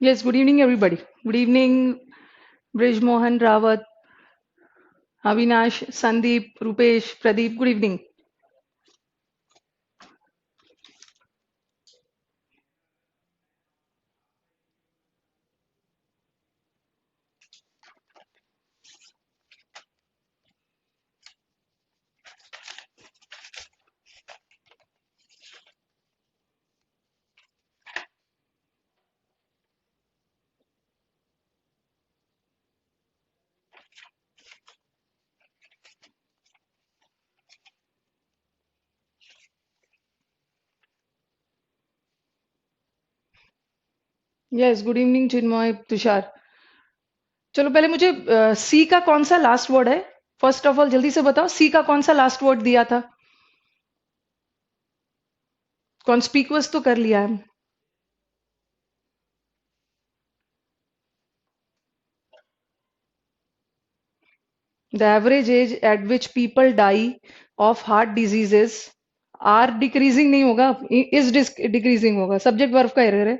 Yes, good evening, everybody. Good evening, Brij Mohan Rawat, Avinash, Sandeep, Rupesh, Pradeep. Good evening. Yes, good evening, Chinmoy, Tushar. चलो पहले मुझे सी का कौन सा last word है? फर्स्ट ऑफ ऑल जल्दी से बताओ, सी का कौन सा लास्ट वर्ड दिया था? कॉन्स्पिकुअस तो कर लिया है. The average age at which people die of heart diseases are decreasing नहीं होगा, is decreasing होगा. सब्जेक्ट वर्ब का एरर है.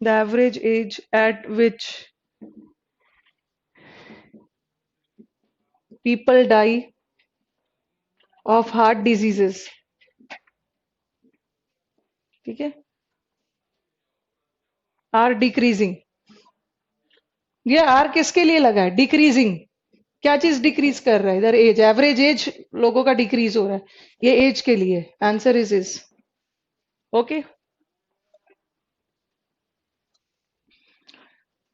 The average age at which people die of heart diseases. ठीक है. Are decreasing. ये आर किसके लिए लगा है? डिक्रीजिंग. क्या चीज डिक्रीज कर रहा है इधर? एज. एवरेज एज लोगों का डिक्रीज हो रहा है. ये एज के लिए. Answer is okay.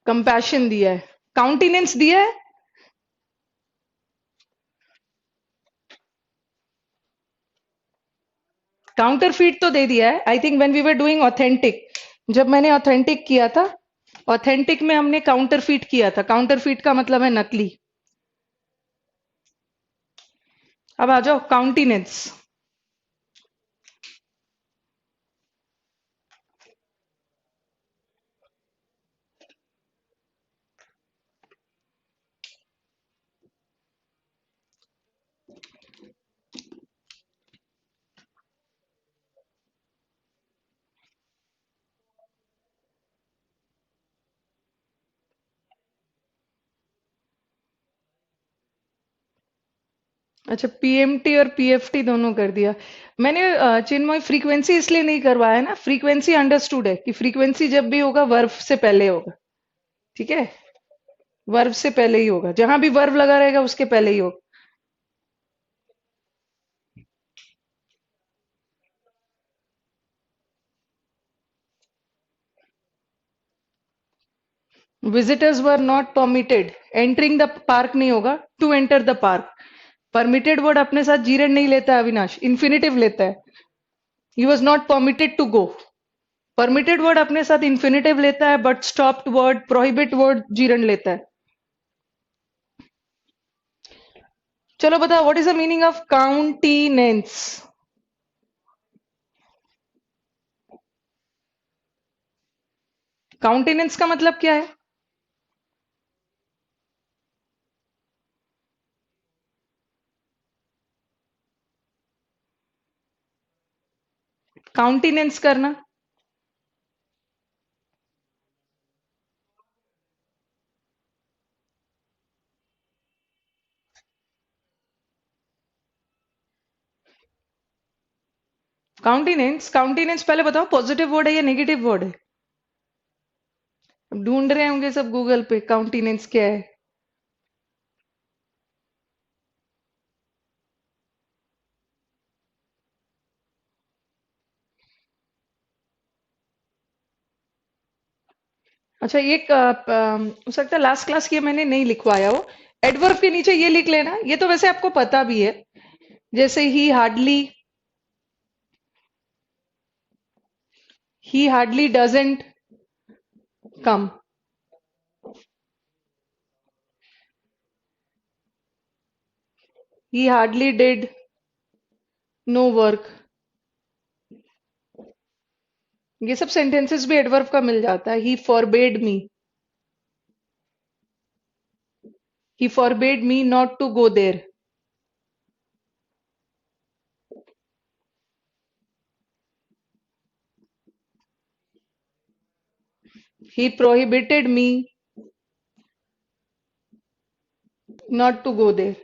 कंपैशन दिया है. काउंटिनेंस दिया है. काउंटरफीट तो दे दिया है. I think when we were doing authentic, जब मैंने ऑथेंटिक किया था, ऑथेंटिक में हमने काउंटरफीट किया था. काउंटरफीट का मतलब है नकली. अब आ जाओ काउंटिनेंस. अच्छा, पीएमटी और पीएफटी दोनों कर दिया. मैंने चिन्मय फ्रीक्वेंसी इसलिए नहीं करवाया ना. फ्रीक्वेंसी अंडरस्टूड है कि फ्रीक्वेंसी जब भी होगा वर्ब से पहले होगा. ठीक है. वर्ब से पहले ही होगा. जहां भी वर्ब लगा रहेगा उसके पहले ही होगा. Visitors were not permitted. Entering the park नहीं होगा. To enter the park. Permitted word अपने साथ जीरन नहीं लेता है अविनाश. इन्फिनेटिव लेता है. He was not permitted to go. Permitted word अपने साथ इन्फिनेटिव लेता है, but stopped word, prohibit word gerund लेता है. चलो बताओ, what is the meaning of countenance? Countenance का मतलब क्या है? काउंटेनेंस करना. काउंटेनेंस. काउंटेनेंस पहले बताओ पॉजिटिव वर्ड है या नेगेटिव वर्ड है? अब ढूंढ रहे होंगे सब गूगल पे काउंटेनेंस क्या है. अच्छा, एक हो सकता है लास्ट क्लास की मैंने नहीं लिखवाया हो. एडवर्ब के नीचे ये लिख लेना. ये तो वैसे आपको पता भी है. जैसे he hardly doesn't come. He hardly did no work. ये सब सेंटेंसेस भी एडवर्ब का मिल जाता है. He forbade me not to go there. He prohibited me not to go there.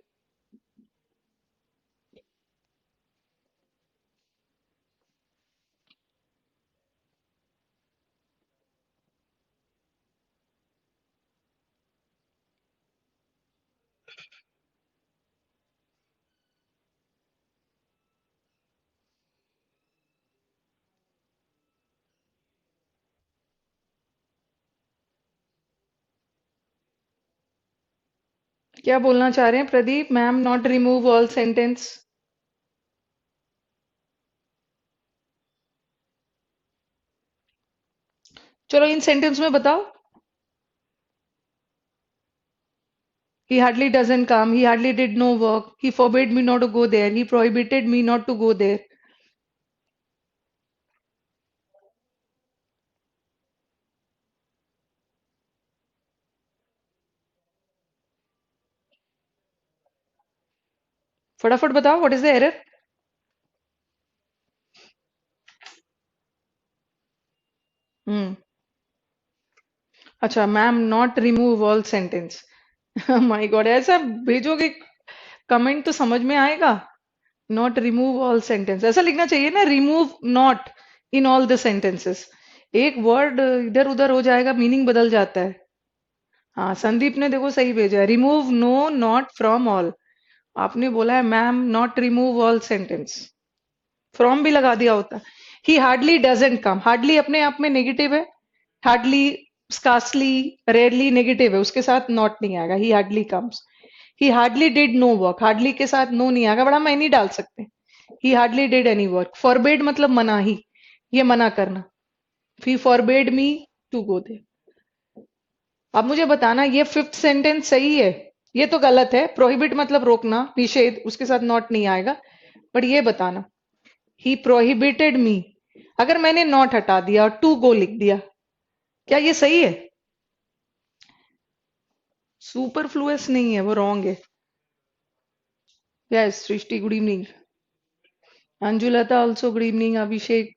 क्या बोलना चाह रहे हैं Pradeep ma'am? Not remove all sentence. चलो इन सेंटेंस में बताओ। He hardly doesn't come. He hardly did no work. He forbade me not to go there. He prohibited me not to go there. फटाफट बताओ व्हाट इज द एरर। हम्म। अच्छा ma'am not remove all sentence. My God ऐसा भेजोगे comment तो समझ में आएगा। Not remove all sentence ऐसा लिखना चाहिए ना, remove not in all the sentences. एक वर्ड इधर उधर हो जाएगा, मीनिंग बदल जाता है। हाँ संदीप ने देखो सही भेजा है, remove no not from all. आपने बोला है ma'am not remove all sentence, from भी लगा दिया होता। He hardly doesn't come, hardly अपने आप में नेगेटिव है। हार्डली, स्कार्सली, रेयरली नेगेटिव है, उसके साथ नॉट नहीं आएगा। He hardly comes. He hardly did no work, hardly के साथ नो नहीं आएगा, बड़ा मैं नहीं डाल सकते। ही hardly did any work. Forbade मतलब मना ही, ये मना करना। ही फॉरबेड मी टू गो दे। अब मुझे बताना ये फिफ्थ सेंटेंस सही है, ये तो गलत है। प्रोहिबिट मतलब रोकना, निषेध, उसके साथ नॉट नहीं आएगा। बट ये बताना, ही प्रोहिबिटेड मी, अगर मैंने नॉट हटा दिया और टू गो लिख दिया, क्या ये सही है? सुपरफ्लुअस नहीं है, वो रॉन्ग है। Yes Srishti good evening. Anjulata also good evening. Abhishek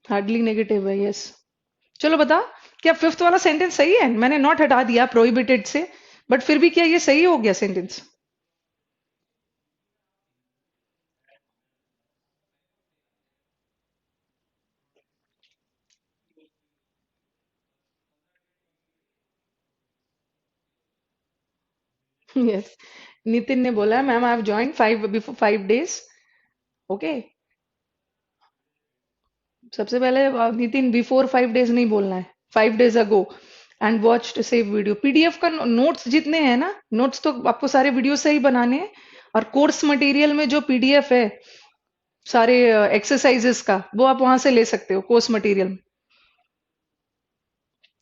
hardly negative है, यस। चलो बता, क्या फिफ्थ वाला सेंटेंस सही है? मैंने नॉट हटा दिया प्रोहिबिटेड से, बट फिर भी क्या ये सही हो गया सेंटेंस? यस। नितिन ने बोला ma'am I have join five before 5 days। Okay. सबसे पहले नितिन बिफोर 5 days नहीं बोलना है, 5 days ago. And watched save video. PDF का नोट्स जितने हैं ना, नोट्स तो आपको सारे वीडियो से ही बनाने हैं। और कोर्स मटेरियल में जो पीडीएफ है सारे एक्सरसाइजेस का, वो आप वहां से ले सकते हो कोर्स मटेरियल।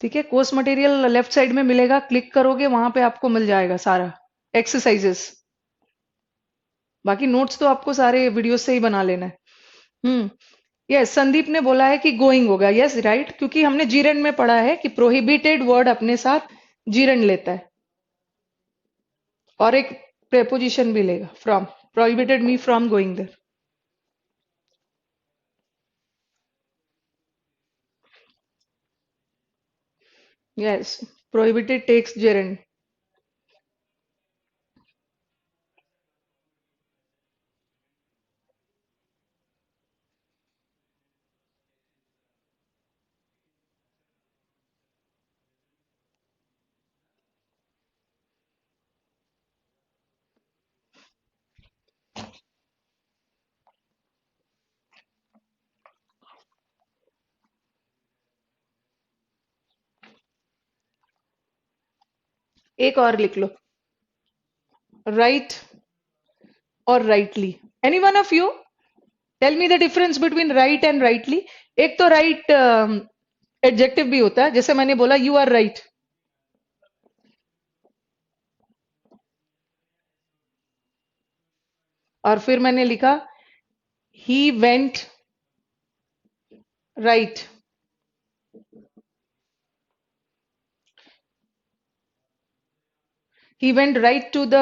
ठीक है, कोर्स मटेरियल लेफ्ट साइड में मिलेगा, क्लिक करोगे वहां पे आपको मिल जाएगा सारा एक्सरसाइजेस। बाकी नोट्स तो आपको सारे वीडियो से ही बना लेना है। हम्म। यस संदीप ने बोला है कि गोइंग होगा, यस राइट, क्योंकि हमने जीरन में पढ़ा है कि प्रोहिबिटेड वर्ड अपने साथ जीरन लेता है, और एक प्रेपोजिशन भी लेगा, from. Prohibited me from going there. Yes, prohibited takes gerund. एक और लिख लो, राइट और rightly. Any one of you tell me the difference between right and rightly. एक तो राइट एडजेक्टिव भी होता है, जैसे मैंने बोला यू आर राइट, और फिर मैंने लिखा he went right. He went right to the,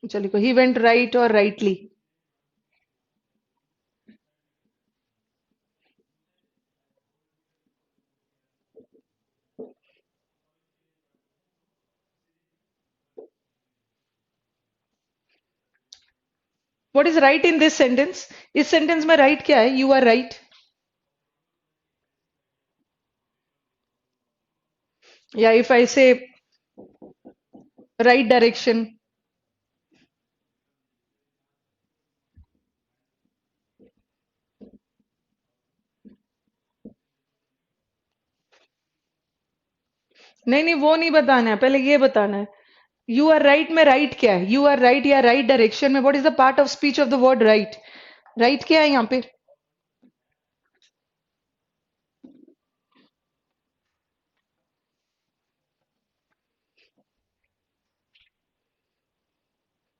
चलिए ही वेंट राइट और rightly. What is right in this sentence? इस सेंटेंस में राइट क्या है? यू आर राइट, या if I say right direction. नहीं नहीं, वो नहीं बताना है, पहले ये बताना है। यू आर राइट में राइट क्या है? यू आर राइट या राइट डायरेक्शन में what is the part of speech of the word right? Right क्या है यहाँ पे?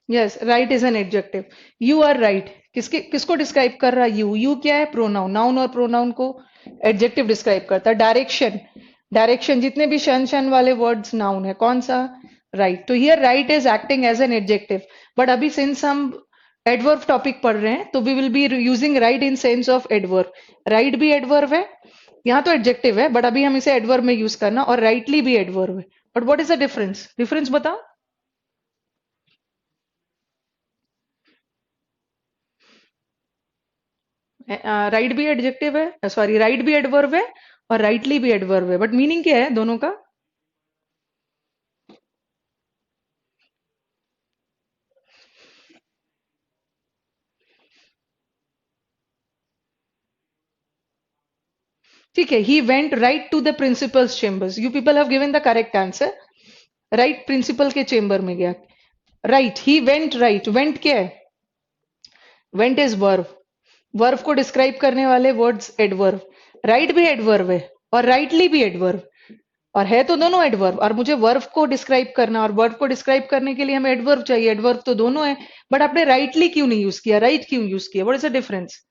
Yes, right is an adjective. You are right किसके किसको डिस्क्राइब कर रहा है? यू क्या है? प्रोनाउन। नाउन और प्रोनाउन को एडजेक्टिव डिस्क्राइब करता है। डायरेक्शन, डायरेक्शन जितने भी शन शन वाले वर्ड्स नाउन है। कौन सा? राइट। तो here right is acting as an adjective. But अभी सिंस हम एडवर्ब टॉपिक पढ़ रहे हैं तो we will be using right in sense of adverb. Right भी एडवर्ब है, यहाँ तो एडजेक्टिव है बट अभी हम इसे एडवर्ब में यूज करना, और राइटली भी एडवर्ब है। But what is the difference? Difference बताओ। राइट भी एडजेक्टिव है, सॉरी राइट भी एडवर्ब है और राइटली भी एडवर्ब है, बट मीनिंग क्या है दोनों का? ठीक है, he went right to the principal's chambers. You people have given the correct answer. Right principal के चेम्बर में गया। Right, he went right. Went क्या है? Went is verb. वर्ब को डिस्क्राइब करने वाले वर्ड्स एडवर्ब। राइट भी एडवर्ब है और राइटली भी एडवर्ब, और है तो दोनों एडवर्ब। और मुझे वर्ब को डिस्क्राइब करना, और वर्ब को डिस्क्राइब करने के लिए हमें एडवर्ब चाहिए। एडवर्ब तो दोनों है, बट आपने राइटली क्यों नहीं यूज किया? राइट क्यों यूज किया? What is the difference?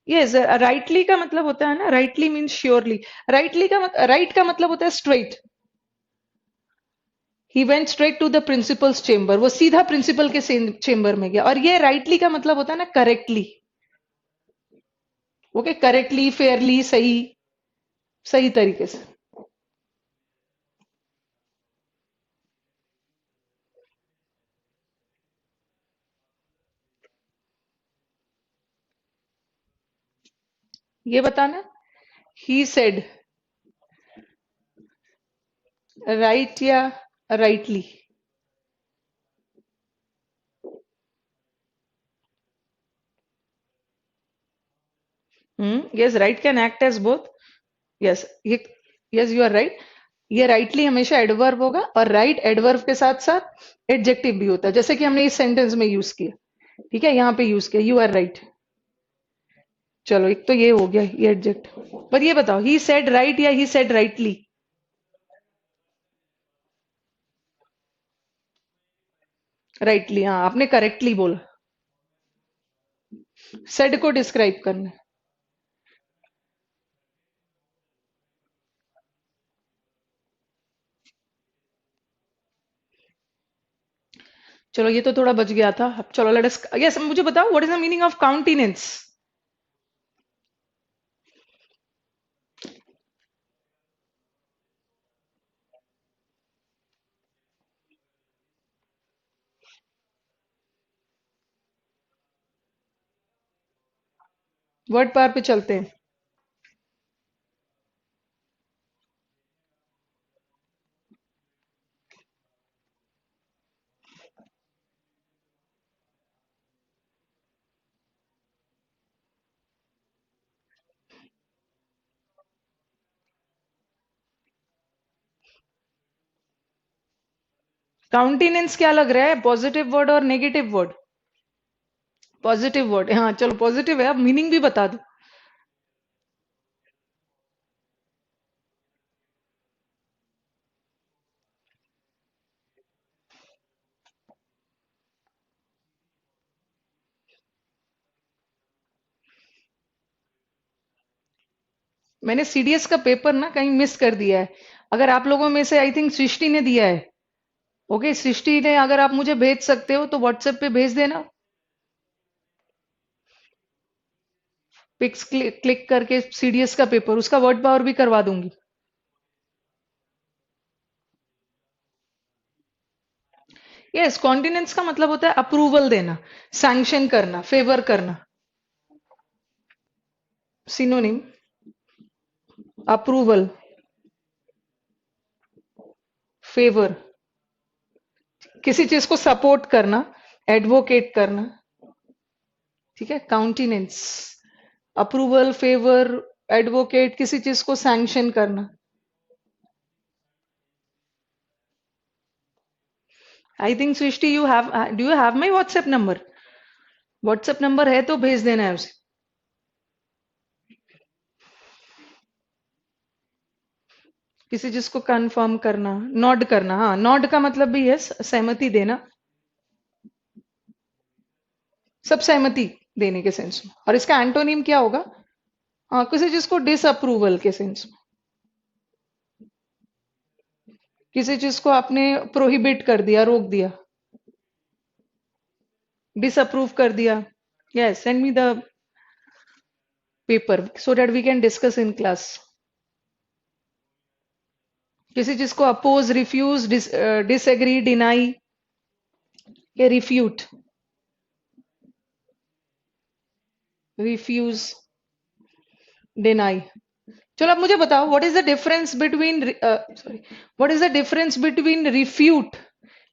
Yes, rightly का मतलब होता है ना, राइटली मीन्स श्योरली। राइटली का राइट का मतलब होता है straight. He went straight to the principal's chamber, वो सीधा प्रिंसिपल के चेम्बर में गया। और ये राइटली का मतलब होता है ना करेक्टली। ओके, करेक्टली, फेयरली, सही, सही तरीके से। ये बताना। ही सेड राइट या rightly? Yes, right can act as both. Yes, yeah, yes you are right. ये राइटली हमेशा एडवर्ब होगा, और राइट एडवर्ब के साथ साथ एडजेक्टिव भी होता है, जैसे कि हमने इस सेंटेंस में यूज किया। ठीक है, यहाँ पे यूज किया यू आर राइट। चलो, एक तो ये हो गया, ये एडजेक्टिव। पर ये बताओ, ही सेड राइट या ही सेड राइटली? राइटली, हाँ आपने करेक्टली बोला। सेड को डिस्क्राइब करना है। चलो, ये तो थोड़ा बच गया था। अब चलो लेट अस, यस मुझे बताओ what is the meaning of countenance? Word पार पे चलते हैं। काउंटिनेंस क्या लग रहा है, पॉजिटिव वर्ड और नेगेटिव वर्ड? पॉजिटिव वर्ड, हाँ चलो पॉजिटिव है। अब मीनिंग भी बता दो। मैंने सीडीएस का पेपर ना कहीं मिस कर दिया है। अगर आप लोगों में से आई थिंक सृष्टि ने दिया है। ओके, सृष्टि ने, अगर आप मुझे भेज सकते हो तो व्हाट्सएप पे भेज देना। पिक्स क्लिक करके सीडीएस का पेपर, उसका वर्ड पावर भी करवा दूंगी। यस, कॉन्टिनेंस का मतलब होता है अप्रूवल देना, सैंक्शन करना, फेवर करना। सिनोनिम, अप्रूवल, फेवर, किसी चीज को सपोर्ट करना, एडवोकेट करना, ठीक है। काउंटिनेंस, अप्रूवल, फेवर, एडवोकेट, किसी चीज को सैंक्शन करना। I think Srishti you have, do you have my WhatsApp number? WhatsApp number है तो भेज देना है उसे। किसी चीज को कंफर्म करना, नॉड करना, हाँ, नॉड का मतलब भी है सहमति देना, सब सहमति देने के सेंस में। और इसका एंटोनिम क्या होगा? हाँ, किसी चीज को डिसअप्रूवल के सेंस में, किसी चीज को आपने प्रोहिबिट कर दिया, रोक दिया, डिसअप्रूव कर दिया। Yes, send me the paper so that we can discuss in class. किसी चीज को अपोज, रिफ्यूज, डिसएग्री, डिनाई, या रिफ्यूट, रिफ्यूज, डिनाई। चलो अब मुझे बताओ, what is the difference between, sorry, what is the difference between refute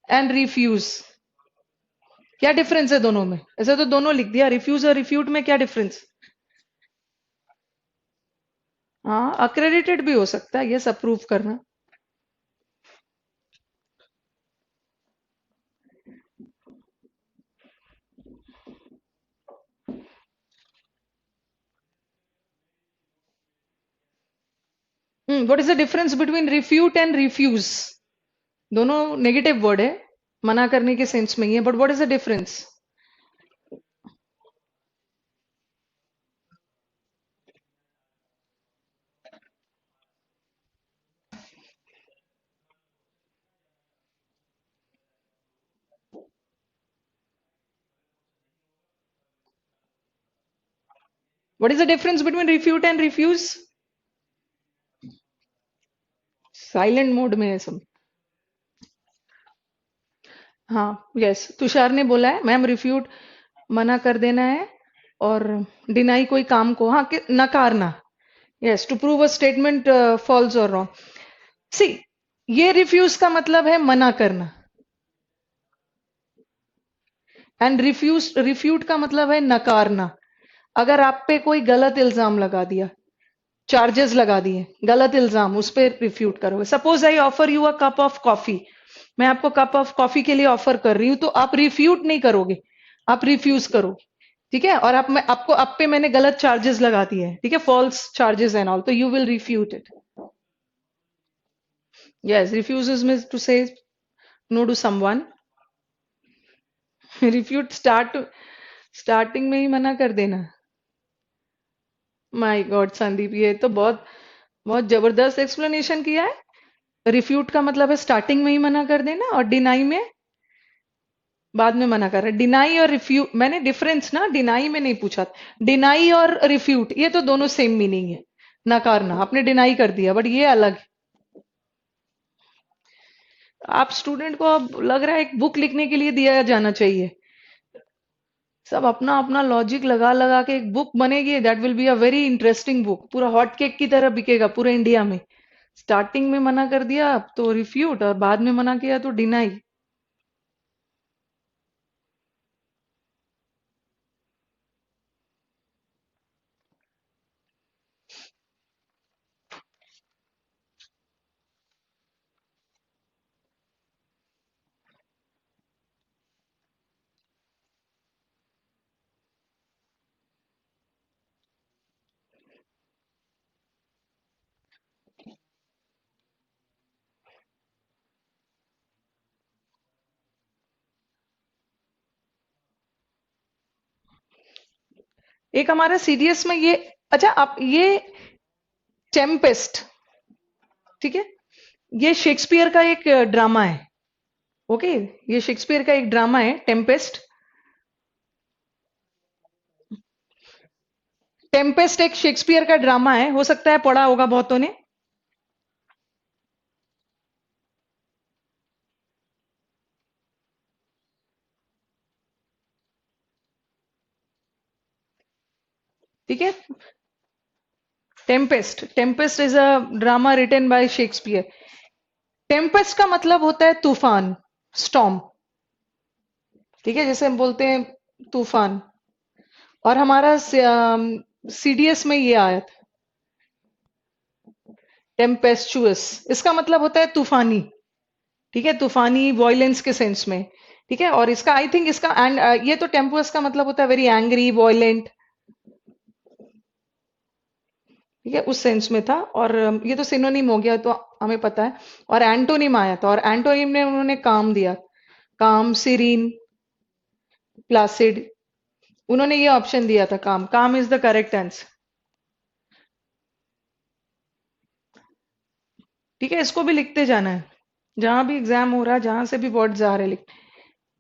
and refuse? क्या difference है दोनों में? ऐसे तो दोनों लिख दिया, रिफ्यूज और रिफ्यूट में क्या डिफरेंस? हाँ, अक्रेडिटेड भी हो सकता है, यस, अप्रूव करना। What is the difference between refute and refuse? दोनों नेगेटिव वर्ड है, मना करने के सेंस में ही है, but what is the difference? What is the difference between refute and refuse? Silent mode में है सब। हाँ, यस, तुषार ने बोला है मैम, रिफ्यूट मना कर देना है, और डिनाई कोई काम को, हाँ, नकारना। Yes, to prove a statement false और रॉन्ग। सी, ये रिफ्यूज का मतलब है मना करना, एंड रिफ्यूज, रिफ्यूट का मतलब है नकारना। अगर आप पे कोई गलत इल्जाम लगा दिया, चार्जेस लगा दिए, गलत इल्जाम, उस पर रिफ्यूट करोगे। Suppose I offer you a cup of coffee, मैं आपको कप ऑफ कॉफी के लिए ऑफर कर रही हूं, तो आप रिफ्यूट नहीं करोगे, आप रिफ्यूज करोगे, ठीक है। और आप, मैं आपको, आप पे मैंने गलत चार्जेस लगा दिए हैं, ठीक है, फॉल्स चार्जेस एंड ऑल, तो you will refute it. Yes, refuse means to say no to someone. Refute starting में ही मना कर देना। माय गॉड संदीप, ये तो बहुत बहुत जबरदस्त एक्सप्लेनेशन किया है। रिफ्यूट का मतलब है स्टार्टिंग में ही मना कर देना, और डिनाई में बाद में मना कर रहा है। डिनाई और रिफ्यूट, मैंने डिफरेंस ना डिनाई में नहीं पूछा। डिनाई और रिफ्यूट ये तो दोनों सेम मीनिंग है, नकारना, आपने डिनाई कर दिया, बट ये अलग। आप स्टूडेंट को अब लग रहा है एक बुक लिखने के लिए दिया जाना चाहिए, सब अपना अपना लॉजिक लगा लगा के एक बुक बनेगी, that will be a very interesting book, पूरा हॉट केक की तरह बिकेगा पूरे इंडिया में। स्टार्टिंग में मना कर दिया तो रिफ्यूट, और बाद में मना किया तो डिनाई। एक हमारा सीडीएस में ये, अच्छा आप ये टेम्पेस्ट, ठीक है, ये शेक्सपियर का एक ड्रामा है, ओके, ये शेक्सपियर का एक ड्रामा है टेम्पेस्ट। टेम्पेस्ट एक शेक्सपियर का ड्रामा है, हो सकता है पढ़ा होगा बहुतों ने। ठीक है। Tempest, Tempest is a drama written by Shakespeare. Tempest का मतलब होता है तूफान, स्टॉर्म। ठीक है, जैसे हम बोलते हैं तूफान। और हमारा सीडीएस में ये आया था, टेम्पेस्चुअस, इसका मतलब होता है तूफानी। ठीक है, तूफानी वॉयलेंस के सेंस में। ठीक है, और इसका आई थिंक इसका एंड ये तो टेम्पेस्ट का मतलब होता है वेरी एंग्री, वॉयलेंट। ठीक है, उस सेंस में था। और ये तो सिनोनिम हो गया, तो हमें पता है। और एंटोनिम आया था, और एंटोनिम ने उन्होंने काम दिया, काम, सीरीन, प्लासिड। उन्होंने ये ऑप्शन दिया था, काम। काम इज द करेक्ट आंसर। ठीक है, इसको भी लिखते जाना है, जहां भी एग्जाम हो रहा है, जहां से भी वर्ड्स आ रहे, लिख।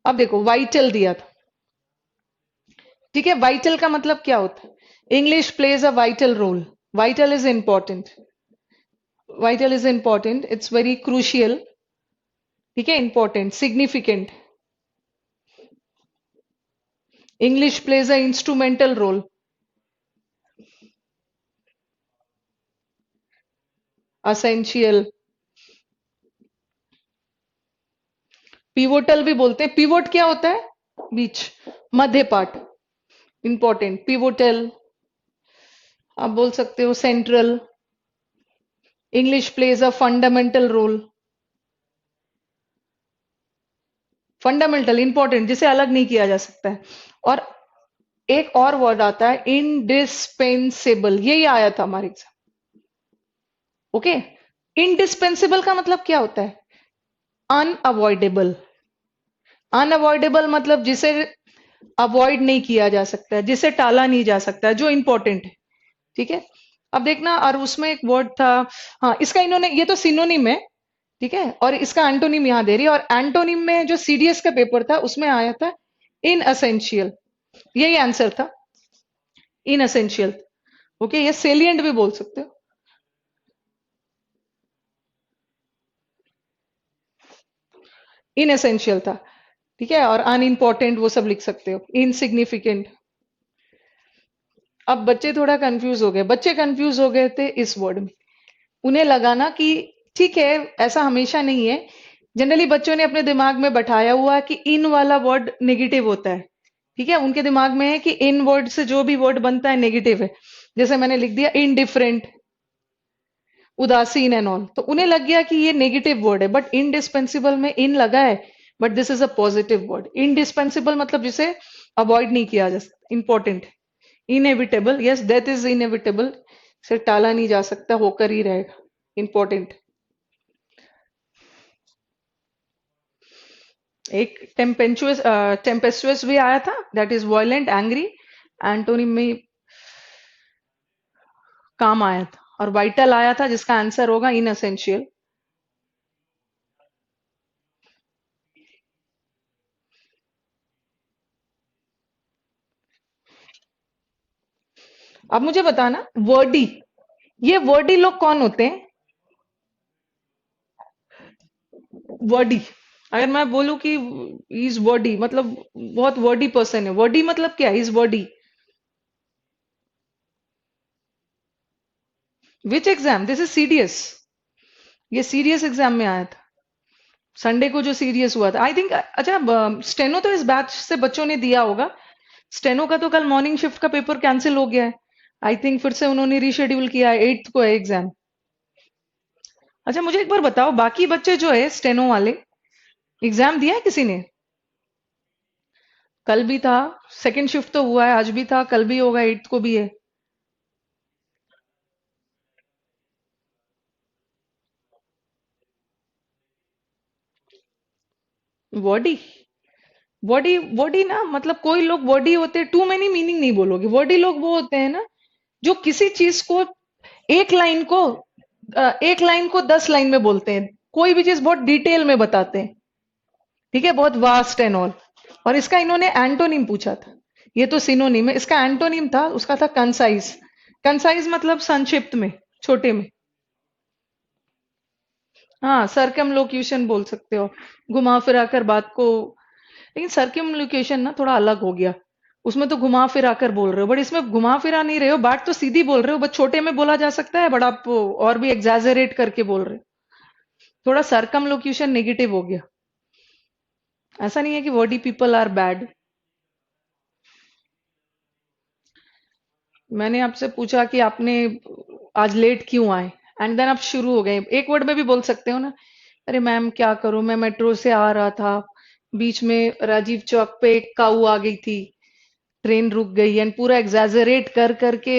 अब देखो, वाइटल दिया था। ठीक है, वाइटल का मतलब क्या होता है? English plays a vital role. Vital is important. Vital is important, it's very crucial. ठीक है, important, significant. English plays a instrumental role. Essential. Pivotal भी बोलते हैं। पिवोट क्या होता है? बीच, मध्य पार्ट, इंपॉर्टेंट, पिवोटल। आप बोल सकते हो central. English plays a fundamental role. Fundamental, important, जिसे अलग नहीं किया जा सकता है। और एक और वर्ड आता है, इनडिस्पेंसेबल। यही आया था हमारे एग्जाम। ओके, इनडिस्पेंसेबल का मतलब क्या होता है? अनअवॉइडेबल। अनअवॉइडेबल मतलब जिसे अवॉइड नहीं किया जा सकता है, जिसे टाला नहीं जा सकता है, जो इंपॉर्टेंट है। ठीक है, अब देखना, और उसमें एक वर्ड था। हाँ, इसका इन्होंने, ये तो सिनोनिम है। ठीक है, और इसका एंटोनिम यहां दे रही है। और एंटोनिम में जो सीडीएस का पेपर था, उसमें आया था इन असेंशियल। यही आंसर था, इन असेंशियल। ओके, ये सेलिएंट भी बोल सकते हो। इन एसेंशियल था। ठीक है, और अनइम्पॉर्टेंट वो सब लिख सकते हो, इनसिग्निफिकेंट। अब बच्चे थोड़ा कंफ्यूज हो गए, बच्चे कंफ्यूज हो गए थे इस वर्ड में। उन्हें लगा ना कि ठीक है, ऐसा हमेशा नहीं है। जनरली बच्चों ने अपने दिमाग में बैठाया हुआ है कि इन वाला वर्ड नेगेटिव होता है। ठीक है, उनके दिमाग में है कि इन वर्ड से जो भी वर्ड बनता है नेगेटिव है। जैसे मैंने लिख दिया इनडिफरेंट, उदासीन एंड ऑल, तो उन्हें लग गया कि ये नेगेटिव वर्ड है। बट इनडिस्पेंसिबल में इन लगा है, but this is a positive word. Indispensable मतलब जिसे अवॉइड नहीं किया जा सकता, important. Inevitable, yes, death is inevitable, इसे टाला नहीं जा सकता, होकर ही रहेगा, इंपॉर्टेंट। एक टेम्पेचुअस, टेम्पेस्टुअस भी आया था, that is violent, angry. Antonym में काम आया था, और वाइटल आया था, जिसका आंसर होगा इन एसेंशियल। अब मुझे बताना, वर्डी, ये वर्डी लोग कौन होते हैं? वर्डी, अगर मैं बोलूं कि इज वर्डी, मतलब बहुत वर्डी पर्सन है। वर्डी मतलब क्या? Is Verde. Which exam? This is CDS. ये सीरियस एग्जाम में आया था, संडे को जो सीरियस हुआ था, आई थिंक। अच्छा, स्टेनो तो इस बैच से बच्चों ने दिया होगा। स्टेनो का तो कल मॉर्निंग शिफ्ट का पेपर कैंसिल हो गया है। आई थिंक फिर से उन्होंने रीशेड्यूल किया है, 8th को है एग्जाम। अच्छा, मुझे एक बार बताओ, बाकी बच्चे जो है स्टेनो वाले, एग्जाम दिया है किसी ने? कल भी था, सेकंड शिफ्ट तो हुआ है, आज भी था, कल भी होगा, 8th को भी है। बॉडी, बॉडी, बॉडी ना, मतलब कोई लोग बॉडी होते हैं, टू मेनी मीनिंग नहीं बोलोगे। बॉडी लोग वो होते हैं ना, जो किसी चीज को, एक लाइन को, एक लाइन को 10 लाइन में बोलते हैं। कोई भी चीज बहुत डिटेल में बताते हैं। ठीक है, बहुत वास्ट एंड ऑल। और इसका इन्होंने एंटोनिम पूछा था। ये तो सिनोनिम है, इसका एंटोनिम था, उसका था कंसाइज। कंसाइज मतलब संक्षिप्त में, छोटे में। हाँ, सरकमलोक्यूशन बोल सकते हो, घुमा फिरा कर बात को। लेकिन सर्कमलोक्यूशन ना थोड़ा अलग हो गया, उसमें तो घुमा फिरा कर बोल रहे हो, बट इसमें घुमा फिरा नहीं रहे हो, बात तो सीधी बोल रहे हो, बस छोटे में बोला जा सकता है, बट आप और भी एग्जैजरेट करके बोल रहे हो। थोड़ा सरकमलोक्यूशन नेगेटिव हो गया। ऐसा नहीं है कि वर्डी पीपल आर बैड। मैंने आपसे पूछा कि आपने आज लेट क्यों आए, एंड देन आप शुरू हो गए, एक वर्ड में भी बोल सकते हो ना, अरे मैम क्या करूं, मैं मेट्रो से आ रहा था, बीच में राजीव चौक पे एक काऊ आ गई थी, ट्रेन रुक गई, एंड पूरा एग्जैजरेट कर करके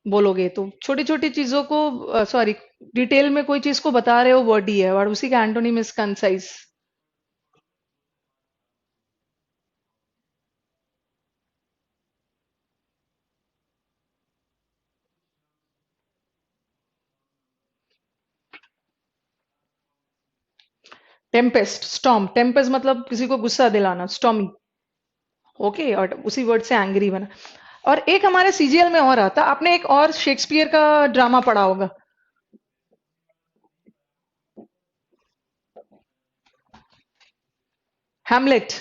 बोलोगे तो छोटी छोटी चीजों को, सॉरी, डिटेल में कोई चीज को बता रहे हो, वर्ड ही है, और उसी का antonym is concise. Tempest, storm, Tempest मतलब किसी को गुस्सा दिलाना, स्टॉर्मी। ओके, और उसी वर्ड से एंग्री बना। और एक हमारे सीजीएल में और आता, आपने एक और शेक्सपियर का ड्रामा पढ़ा होगा, हैमलेट।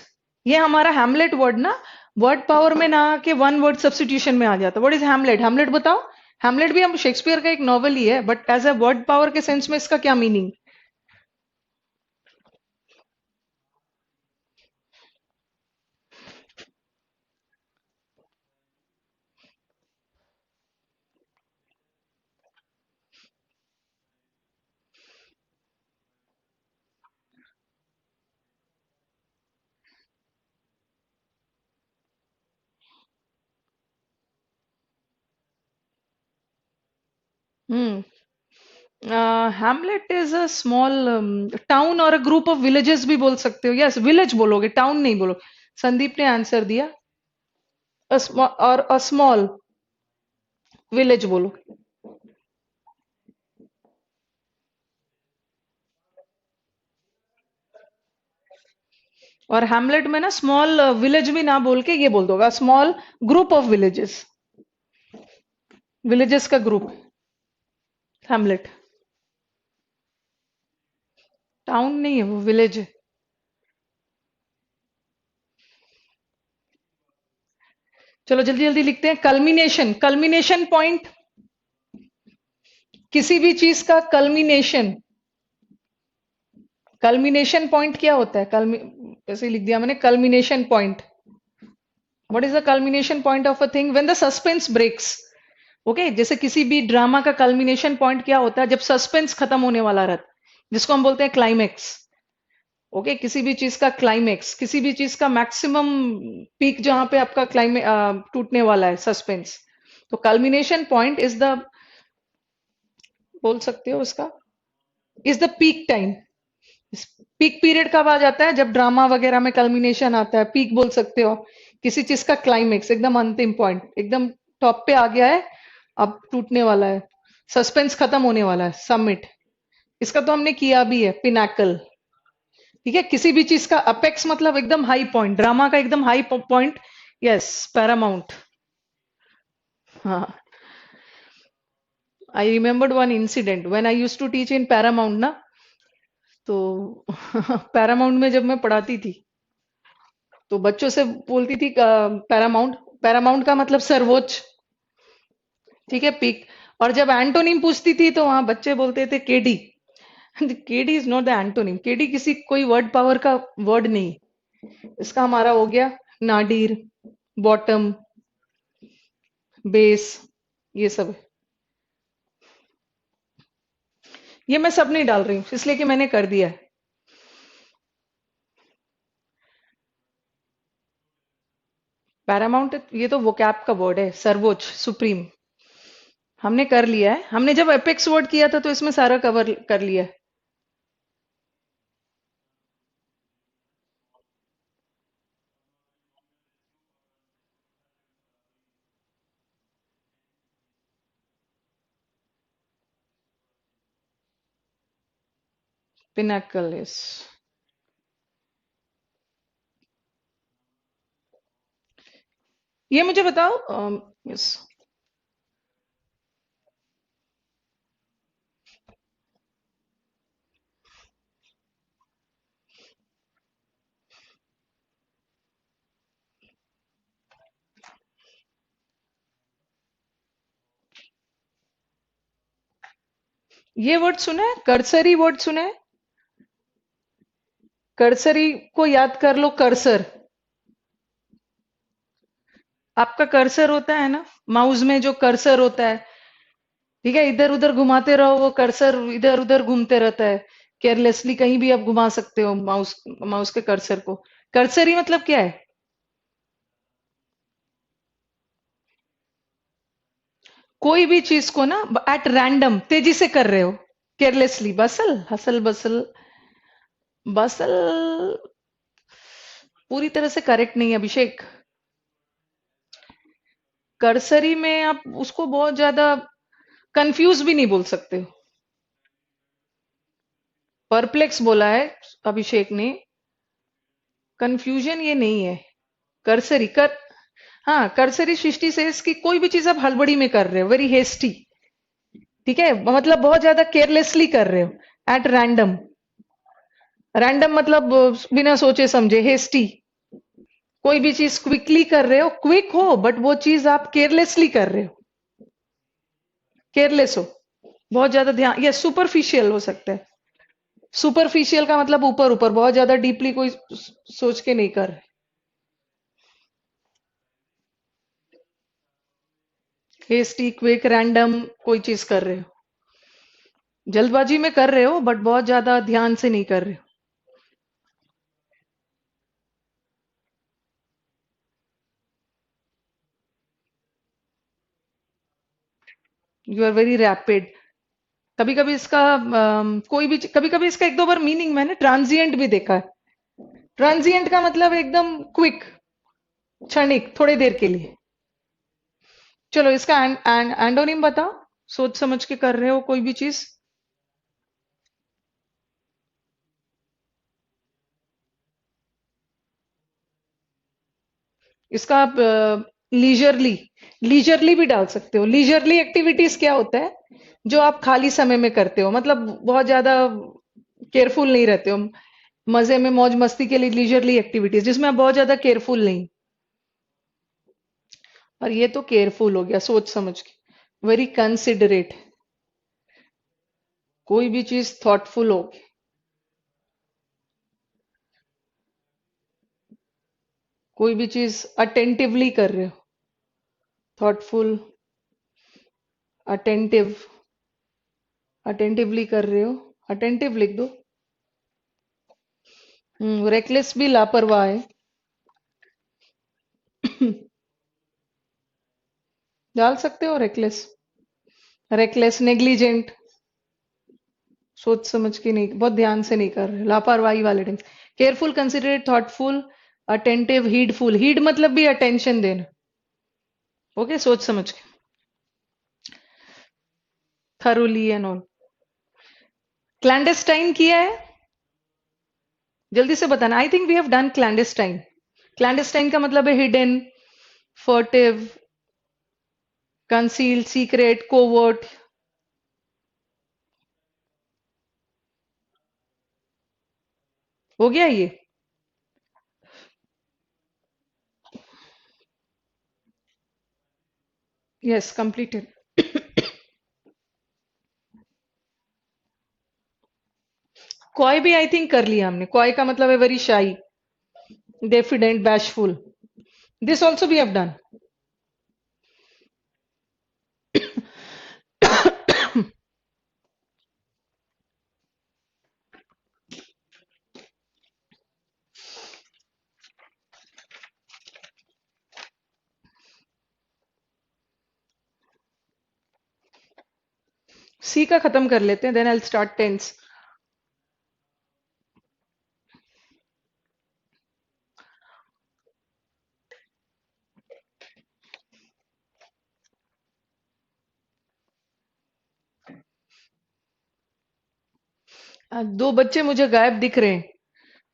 ये हमारा हैमलेट वर्ड ना, वर्ड पावर में ना आके वन वर्ड सब्स्टिट्यूशन में आ जाता। What is hamlet? हैमलेट बताओ। हैमलेट भी हम शेक्सपियर का एक नॉवल ही है, but as a word power के सेंस में इसका क्या meaning? Hmm. Hamlet is a small town और अ ग्रुप ऑफ विलेजेस भी बोल सकते हो। यस, विलेज बोलोगे, टाउन नहीं बोलो। संदीप ने आंसर दिया। और अ स्मॉल विलेज बोलो। और हैमलेट में ना स्मॉल विलेज भी ना बोल के ये बोल दोगा, small group of villages, villages का ग्रुप, हैमलेट। टाउन नहीं है वो, विलेज है। चलो जल्दी जल्दी लिखते हैं। कल्मिनेशन, कल्मिनेशन पॉइंट, किसी भी चीज का कल्मिनेशन। कल्मिनेशन पॉइंट क्या होता है? कल्मि ऐसे ही लिख दिया मैंने, culmination point. What is the culmination point of a thing? When the suspense breaks. Okay, जैसे किसी भी ड्रामा का कल्मिनेशन पॉइंट क्या होता है? जब सस्पेंस खत्म होने वाला रहता है, जिसको हम बोलते हैं क्लाइमेक्स। ओके, किसी भी चीज का क्लाइमेक्स, किसी भी चीज का मैक्सिमम पीक, जहां पे आपका क्लाइमे टूटने वाला है सस्पेंस, तो कल्मिनेशन पॉइंट इज द, बोल सकते हो उसका, is the peak time. Peak period कब आ जाता है? जब ड्रामा वगैरह में कल्मिनेशन आता है, पीक बोल सकते हो। किसी चीज का क्लाइमेक्स, एकदम अंतिम पॉइंट, एकदम टॉप पे आ गया है, अब टूटने वाला है, सस्पेंस खत्म होने वाला है, सबमिट। इसका तो हमने किया भी है, पिनाकल। ठीक है, किसी भी चीज का अपेक्स मतलब एकदम हाई पॉइंट, ड्रामा का एकदम हाई पॉइंट। Yes, paramount. हाँ, I remembered one incident when I used to teach in Paramount ना, तो पैरामाउंट में जब मैं पढ़ाती थी, तो बच्चों से बोलती थी पैरामाउंट, पैरामाउंट का मतलब सर्वोच्च। ठीक है, पीक। और जब एंटोनिम पूछती थी तो वहां बच्चे बोलते थे KD. KD is not the antonym, KD किसी कोई वर्ड पावर का वर्ड नहीं। इसका हमारा हो गया नाडीर, बॉटम, बेस, ये सब। ये मैं सब नहीं डाल रही हूँ, इसलिए कि मैंने कर दिया है। पैरामाउंट ये तो वोकैब का वर्ड है, सर्वोच्च, सुप्रीम। हमने कर लिया है, हमने जब एपेक्स वर्ड किया था तो इसमें सारा कवर कर लिया है। Pinnacle, yes. ये मुझे बताओ, यस। ये वर्ड सुना है, कर्सरी वर्ड सुना है? कर्सरी को याद कर लो, कर्सर। आपका कर्सर होता है ना, माउस में जो कर्सर होता है, ठीक है, इधर उधर घुमाते रहो, वो कर्सर इधर उधर घूमते रहता है। केयरलेसली कहीं भी आप घुमा सकते हो माउस, माउस के कर्सर को। कर्सरी मतलब क्या है? कोई भी चीज को ना एट रैंडम तेजी से कर रहे हो, केयरलेसली। बसल, हसल बसल, बसल पूरी तरह से करेक्ट नहीं है अभिषेक। कर्सरी में आप उसको बहुत ज्यादा कंफ्यूज भी नहीं बोल सकते हो। परप्लेक्स बोला है अभिषेक ने, कंफ्यूजन ये नहीं है। कर्सरी कर, हाँ, कर्सरी सृष्टि से इसकी कोई भी चीज आप हड़बड़ी में कर रहे हो, वेरी हेस्टी। ठीक है, मतलब बहुत ज्यादा केयरलेसली कर रहे हो, एट रैंडम। रैंडम मतलब बिना सोचे समझे, हेस्टी। कोई भी चीज क्विकली कर रहे हो, क्विक हो, बट वो चीज आप केयरलेसली कर रहे हो, केयरलेस हो, बहुत ज्यादा ध्यान, या सुपरफिशियल हो सकता है। सुपरफिशियल का मतलब ऊपर ऊपर, बहुत ज्यादा डीपली कोई सोच के नहीं कर रहे। हेस्टी, क्विक, रैंडम कोई चीज कर रहे हो, जल्दबाजी में कर रहे हो, बट बहुत ज्यादा ध्यान से नहीं कर रहे हो। You are very rapid. कभी कभी इसका कोई भी, कभी कभी इसका एक दो बार मीनिंग मैंने ट्रांजिएंट भी देखा है। ट्रांजिएंट का मतलब एकदम क्विक, क्षणिक, थोड़ी देर के लिए। चलो इसका एंडोनिम बताओ, सोच समझ के कर रहे हो कोई भी चीज। इसका आप लीजरली, लीजरली भी डाल सकते हो। लीजरली एक्टिविटीज क्या होता है? जो आप खाली समय में करते हो, मतलब बहुत ज्यादा केयरफुल नहीं रहते हो, मजे में मौज मस्ती के लिए लीजरली एक्टिविटीज, जिसमें आप बहुत ज्यादा केयरफुल नहीं। और ये तो केयरफुल हो गया, सोच समझ के, वेरी कंसिडरेट। कोई भी चीज थॉटफुल हो, कोई भी चीज अटेंटिवली कर रहे हो, थॉटफुल, अटेंटिव, अटेंटिवली कर रहे हो, अटेंटिव लिख दो। रेकलेस भी लापरवाह है। डाल सकते हो रेकलेस, रेकलेस, नेग्लिजेंट, सोच समझ के नहीं, बहुत ध्यान से नहीं कर रहे, लापरवाही वाले ढंग। Careful, considerate, thoughtful, attentive, heedful. Heed मतलब भी अटेंशन देना। ओके, सोच समझ के, थरोली एंड ऑल। क्लैंडेस्टाइन किया है? जल्दी से बताना। I think we have done clandestine. Clandestine का मतलब है hidden, furtive, concealed, secret, covert. हो गया ये? Yes, completed. कॉय भी आई थिंक कर लिया हमने। कॉय का मतलब है very shy, diffident, bashful. This also we have done. C का खत्म कर लेते हैं, देन आई स्टार्ट टेंस। दो बच्चे मुझे गायब दिख रहे हैं।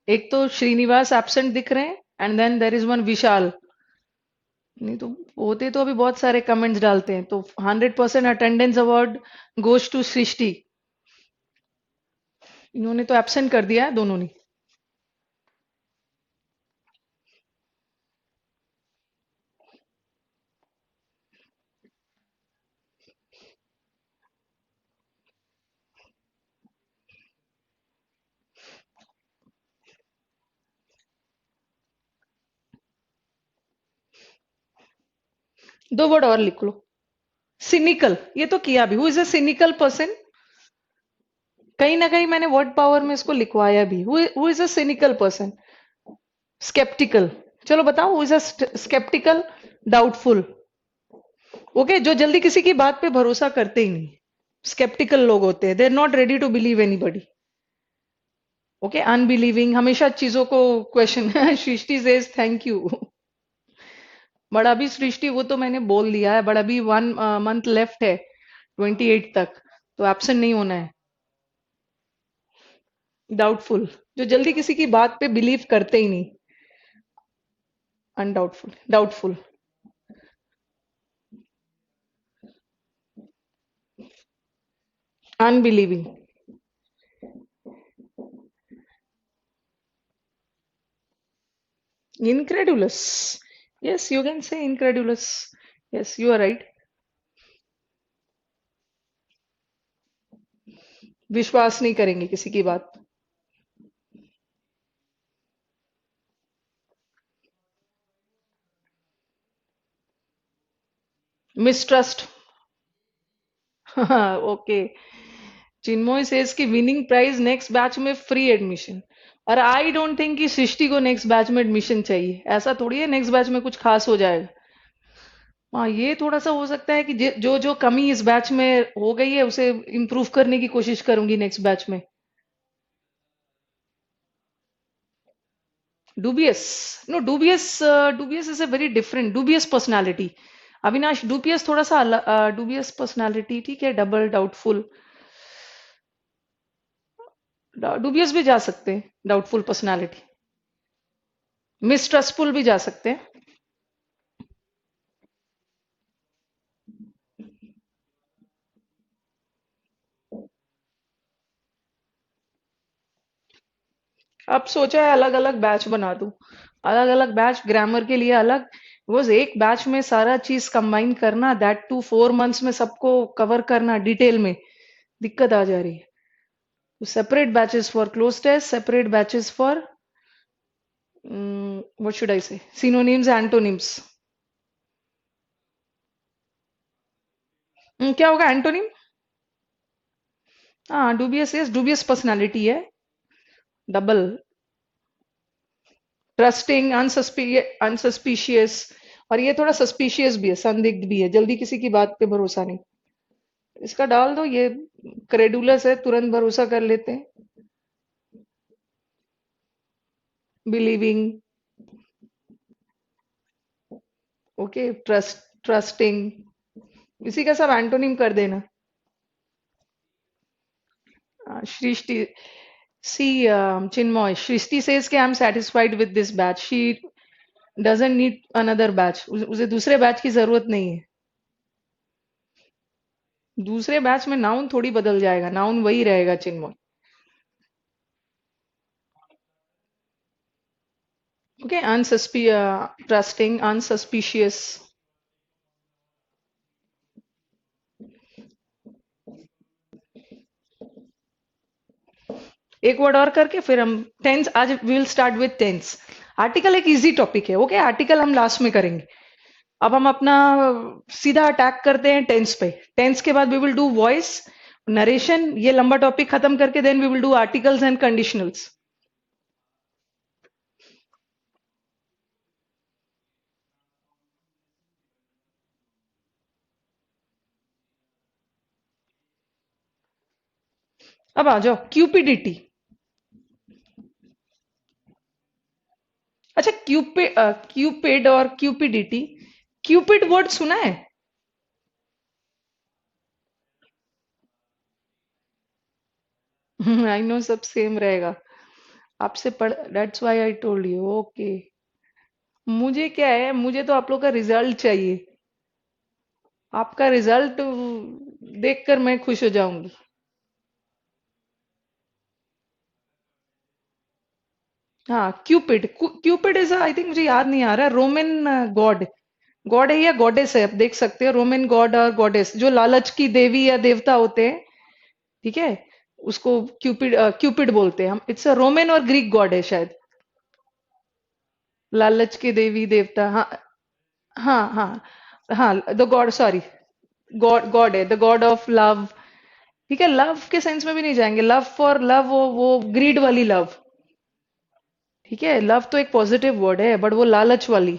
एक तो श्रीनिवास एब्सेंट दिख रहे हैं, and then there is one Vishal. नहीं तो होते तो अभी बहुत सारे कमेंट्स डालते हैं, तो 100% अटेंडेंस अवार्ड गोज टू सृष्टि। इन्होंने तो एब्सेंट कर दिया है दोनों ने। दो वर्ड और लिख लो। सिनिकल, ये तो किया भी। Who is a cynical person? कहीं ना कहीं मैंने वर्ड पावर में इसको लिखवाया भी। Who is a cynical person? Sceptical. चलो बताओ, who is a sceptical? Doubtful. Okay, जो जल्दी किसी की बात पे भरोसा करते ही नहीं, स्केप्टिकल लोग होते हैं। They are not ready to believe anybody. Okay, unbelieving, हमेशा चीजों को question. Srishti says thank you. But अभी सृष्टि, वो तो मैंने बोल दिया है, बट अभी 1 मंथ लेफ्ट है 28 तक, तो एब्सेंट नहीं होना है। डाउटफुल, जो जल्दी किसी की बात पे बिलीव करते ही नहीं। Undoubtful, doubtful. Unbelieving. Incredulous. Yes, you can say incredulous. Yes, you are right. विश्वास नहीं करेंगे किसी की बात। मिसट्रस्ट। ओके। चिन्मय सेज कि विनिंग प्राइज नेक्स्ट बैच में फ्री एडमिशन। और आई डोंट थिंक कि सृष्टि को नेक्स्ट बैच में एडमिशन चाहिए। ऐसा थोड़ी है नेक्स्ट बैच में कुछ खास हो जाएगा। हाँ, ये थोड़ा सा हो सकता है कि जो जो कमी इस बैच में हो गई है उसे इम्प्रूव करने की कोशिश करूंगी नेक्स्ट बैच में। Dubious. No, dubious is a very different dubious personality. Avinash, dubious थोड़ा सा अलग। डूबियस पर्सनालिटी ठीक है, डबल, डाउटफुल। डूबियस भी जा सकते हैं, डाउटफुल पर्सनालिटी। मिसट्रस्टफुल भी जा सकते हैं। अब सोचा है अलग अलग बैच बना दूं। अलग अलग बैच, ग्रामर के लिए अलग। बिकॉज एक बैच में सारा चीज कंबाइन करना, दैट टू 4 मंथ्स में सबको कवर करना डिटेल में, दिक्कत आ जा रही है। तो separate batches for cloze test, separate batches for what should I say, synonyms, antonyms. क्या होगा एंटोनिम? हाँ, डूबियस, यस, डूबियस पर्सनालिटी है। डबल। Trusting, unsuspicious. और ये थोड़ा सस्पिशियस भी है, संदिग्ध भी है, जल्दी किसी की बात पे भरोसा नहीं। इसका डाल दो ये। क्रेडुलस है, तुरंत भरोसा कर लेते हैं। बिलीविंग। Okay, trusting. इसी का सब एंटोनिम कर देना। सृष्टि, सी, चिन्मय, सृष्टि सेज कि I am satisfied with this batch. She doesn't need another batch. उसे दूसरे बैच की जरूरत नहीं है। दूसरे बैच में नाउन थोड़ी बदल जाएगा, नाउन वही रहेगा चिन्मय। Okay, trusting, अनसस्पिशियस। एक वर्ड और करके फिर हम टेंस, आज we will start with tense. Article एक इजी टॉपिक है। ओके, आर्टिकल हम लास्ट में करेंगे। अब हम अपना सीधा अटैक करते हैं टेंस पे। टेंस के बाद we will do voice, narration, ये लंबा टॉपिक खत्म करके then we will do articles and conditionals. अब आ जाओ क्यूपिडिटी। अच्छा, क्यूपिड और क्यूपिडिटी। क्यूपिड वर्ड सुना है? आई नो, सब सेम रहेगा। आपसे पढ़, that's why I told you. Okay, मुझे क्या है, मुझे तो आप लोग का रिजल्ट चाहिए। आपका रिजल्ट देखकर मैं खुश हो जाऊंगी। हाँ, Cupid. Cupid is, I think, मुझे याद नहीं आ रहा, रोमन गॉड। गॉड है या गॉडेस है, आप देख सकते हो, रोमन गॉड और गॉडेस, जो लालच की देवी या देवता होते हैं। ठीक है, उसको क्यूपिड बोलते हैं हम। इट्स अ रोमन और ग्रीक गॉड है शायद। लालच के देवी देवता, हाँ। हाँ हाँ। हाँ, the God, sorry, God God है, द गॉड ऑफ लव। ठीक है, लव के सेंस में भी नहीं जाएंगे, लव फॉर लव, वो ग्रीड वाली लव। ठीक है, लव तो एक पॉजिटिव वर्ड है, बट वो लालच वाली,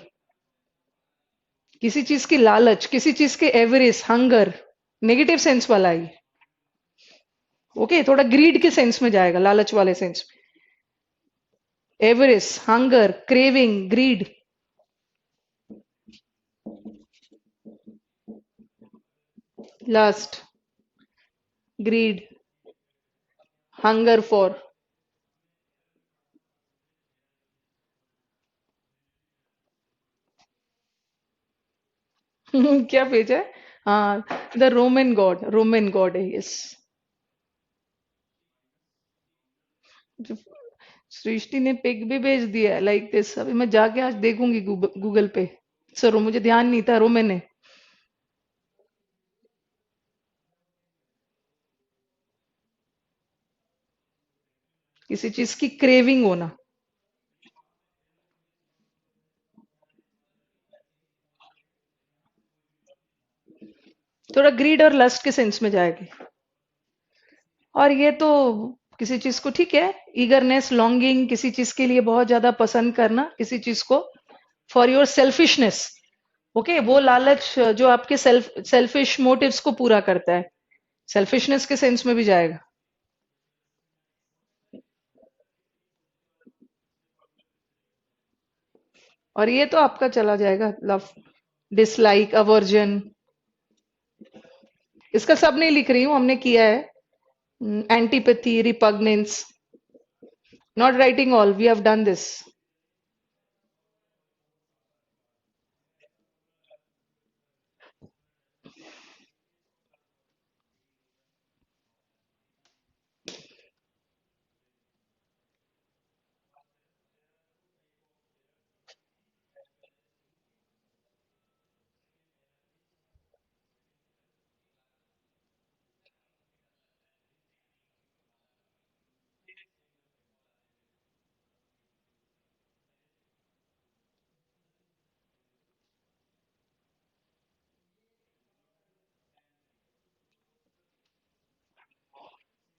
किसी चीज की लालच, किसी चीज के एवरेज, हंगर, नेगेटिव सेंस वाला ही। ओके, थोड़ा ग्रीड के सेंस में जाएगा, लालच वाले सेंस में। Avarice, hunger, craving, greed. Lust, greed, hunger for. क्या पेज है? हाँ, the Roman god, Roman god है, यस। सृष्टि ने पिक भी भेज दिया है लाइक दिस, अभी मैं जाके आज देखूंगी गूगल पे। सर मुझे ध्यान नहीं था, रोमन है। किसी चीज की क्रेविंग होना। थोड़ा ग्रीड और लस्ट के सेंस में जाएगी। और ये तो किसी चीज को, ठीक है, ईगरनेस, लॉन्गिंग, किसी चीज के लिए बहुत ज्यादा पसंद करना, किसी चीज को फॉर योर सेल्फिशनेस। ओके, वो लालच जो आपके सेल्फिश मोटिव्स को पूरा करता है, सेल्फिशनेस के सेंस में भी जाएगा। और ये तो आपका चला जाएगा, लव, डिसलाइक, अवर्जन। इसका सब नहीं लिख रही हूं, हमने किया है। Antipathy, repugnance. Not writing all, we have done this.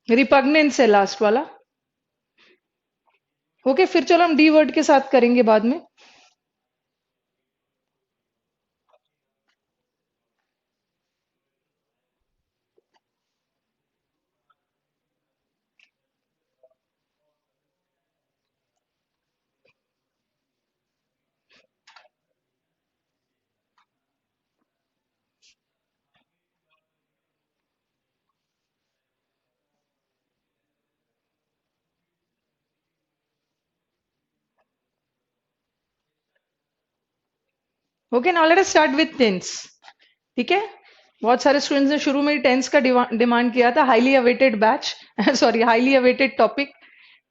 Repugnance है लास्ट वाला। ओके, फिर चलो हम डी वर्ड के साथ करेंगे बाद में। Okay, now let us start with tense. ठीक है, बहुत सारे स्टूडेंट्स ने शुरू में ही टेंस का डिमांड किया था, highly awaited batch, sorry, highly awaited topic,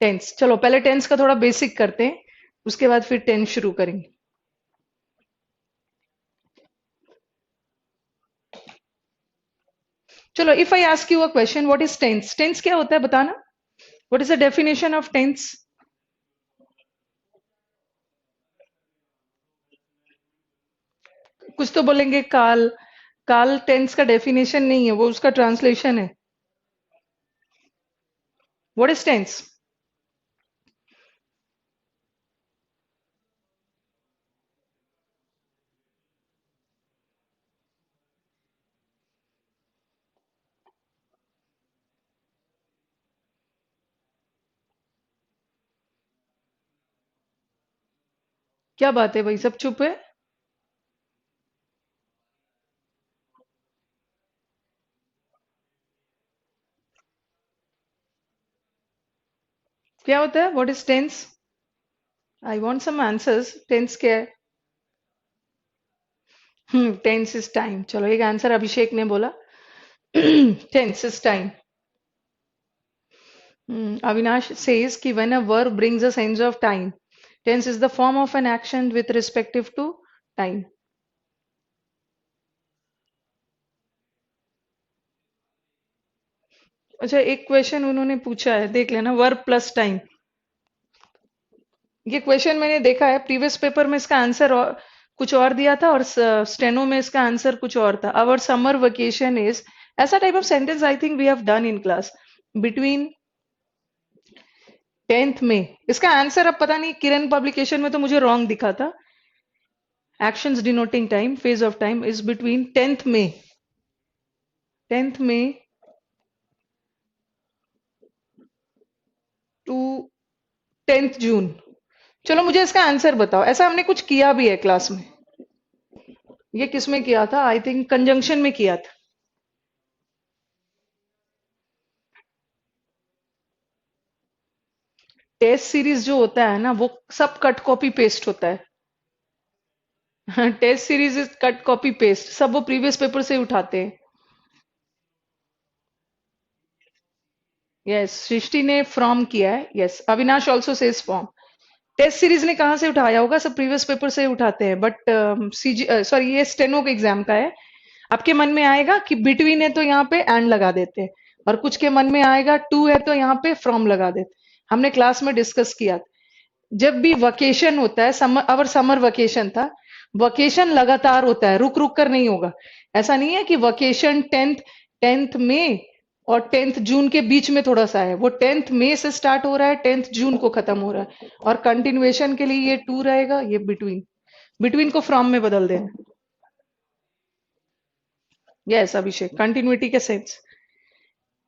tense. चलो पहले टेंस का थोड़ा बेसिक करते हैं, उसके बाद फिर टेंस शुरू करेंगे। चलो, if I ask you a question, what is tense? Tense क्या होता है बताना। What is the definition of tense? कुछ तो बोलेंगे काल। काल टेंस का डेफिनेशन नहीं है, वो उसका ट्रांसलेशन है। What is tense? क्या बात है भाई, सब चुप है? क्या होता है? What is tense? I want some answers, tense क्या है? Tense is time. चलो एक आंसर अभिषेक ने बोला। Tense is time. Avinash says कि when a verb brings a sense of time, tense is the form of an action with respective to time. अच्छा, एक question उन्होंने पूछा है, देख लेना, वर्ब प्लस टाइम। ये क्वेश्चन मैंने देखा है प्रीवियस पेपर में, इसका आंसर कुछ और दिया था और स्टेनो में इसका आंसर कुछ और था. आवर समर वेकेशन इज, ऐसा type of sentence I think we have done in class. Between 10th May. इसका आंसर अब पता नहीं, किरण पब्लिकेशन में तो मुझे रॉन्ग दिखा था. Actions denoting time, phase of time is between 10th May, 10th May to 10th June. चलो मुझे इसका आंसर बताओ. ऐसा हमने कुछ किया भी है क्लास में. ये किस में किया था? आई थिंक कंजंक्शन में किया था. टेस्ट सीरीज जो होता है ना, वो सब कट कॉपी पेस्ट होता है. Test series is cut copy paste, सब वो प्रीवियस पेपर से ही उठाते हैं. यस, सृष्टि ने फ्रॉम किया है. Yes, Avinash also says from. Test series ने कहाँ से उठाया होगा? सब प्रीवियस पेपर से ही उठाते हैं. बट सीजी, सॉरी, ये स्टेनो के एग्जाम का है. आपके मन में आएगा कि बिटवीन है तो यहाँ पे एंड लगा देते हैं, और कुछ के मन में आएगा टू है तो यहाँ पे फ्रॉम लगा देते. हमने क्लास में डिस्कस किया. जब भी वकेशन होता है, समर, अवर समर वकेशन था. वकेशन लगातार होता है, रुक रुक कर नहीं होगा. ऐसा नहीं है कि वकेशन 10th मई और 10th जून के बीच में थोड़ा सा है. वो 10th मई से स्टार्ट हो रहा है, 10th जून को खत्म हो रहा है. और कंटिन्यूएशन के लिए ये टू रहेगा, ये बिटवीन. बिटवीन को फ्रॉम में बदल देना. यस अभिषेक, कंटिन्यूटी के सेंस.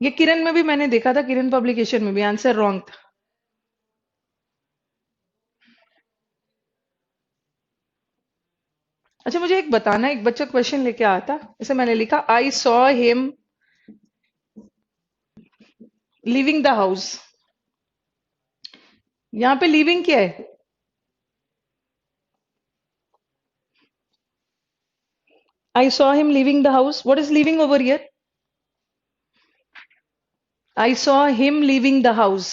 ये किरण में भी मैंने देखा था, किरण पब्लिकेशन में भी आंसर रॉन्ग था. अच्छा मुझे एक बताना, एक बच्चा क्वेश्चन लेके आया था. जैसे मैंने लिखा, आई saw him leaving the house. यहाँ पे लिविंग क्या है? आई saw him leaving the house. What is living over here? I saw him leaving the house.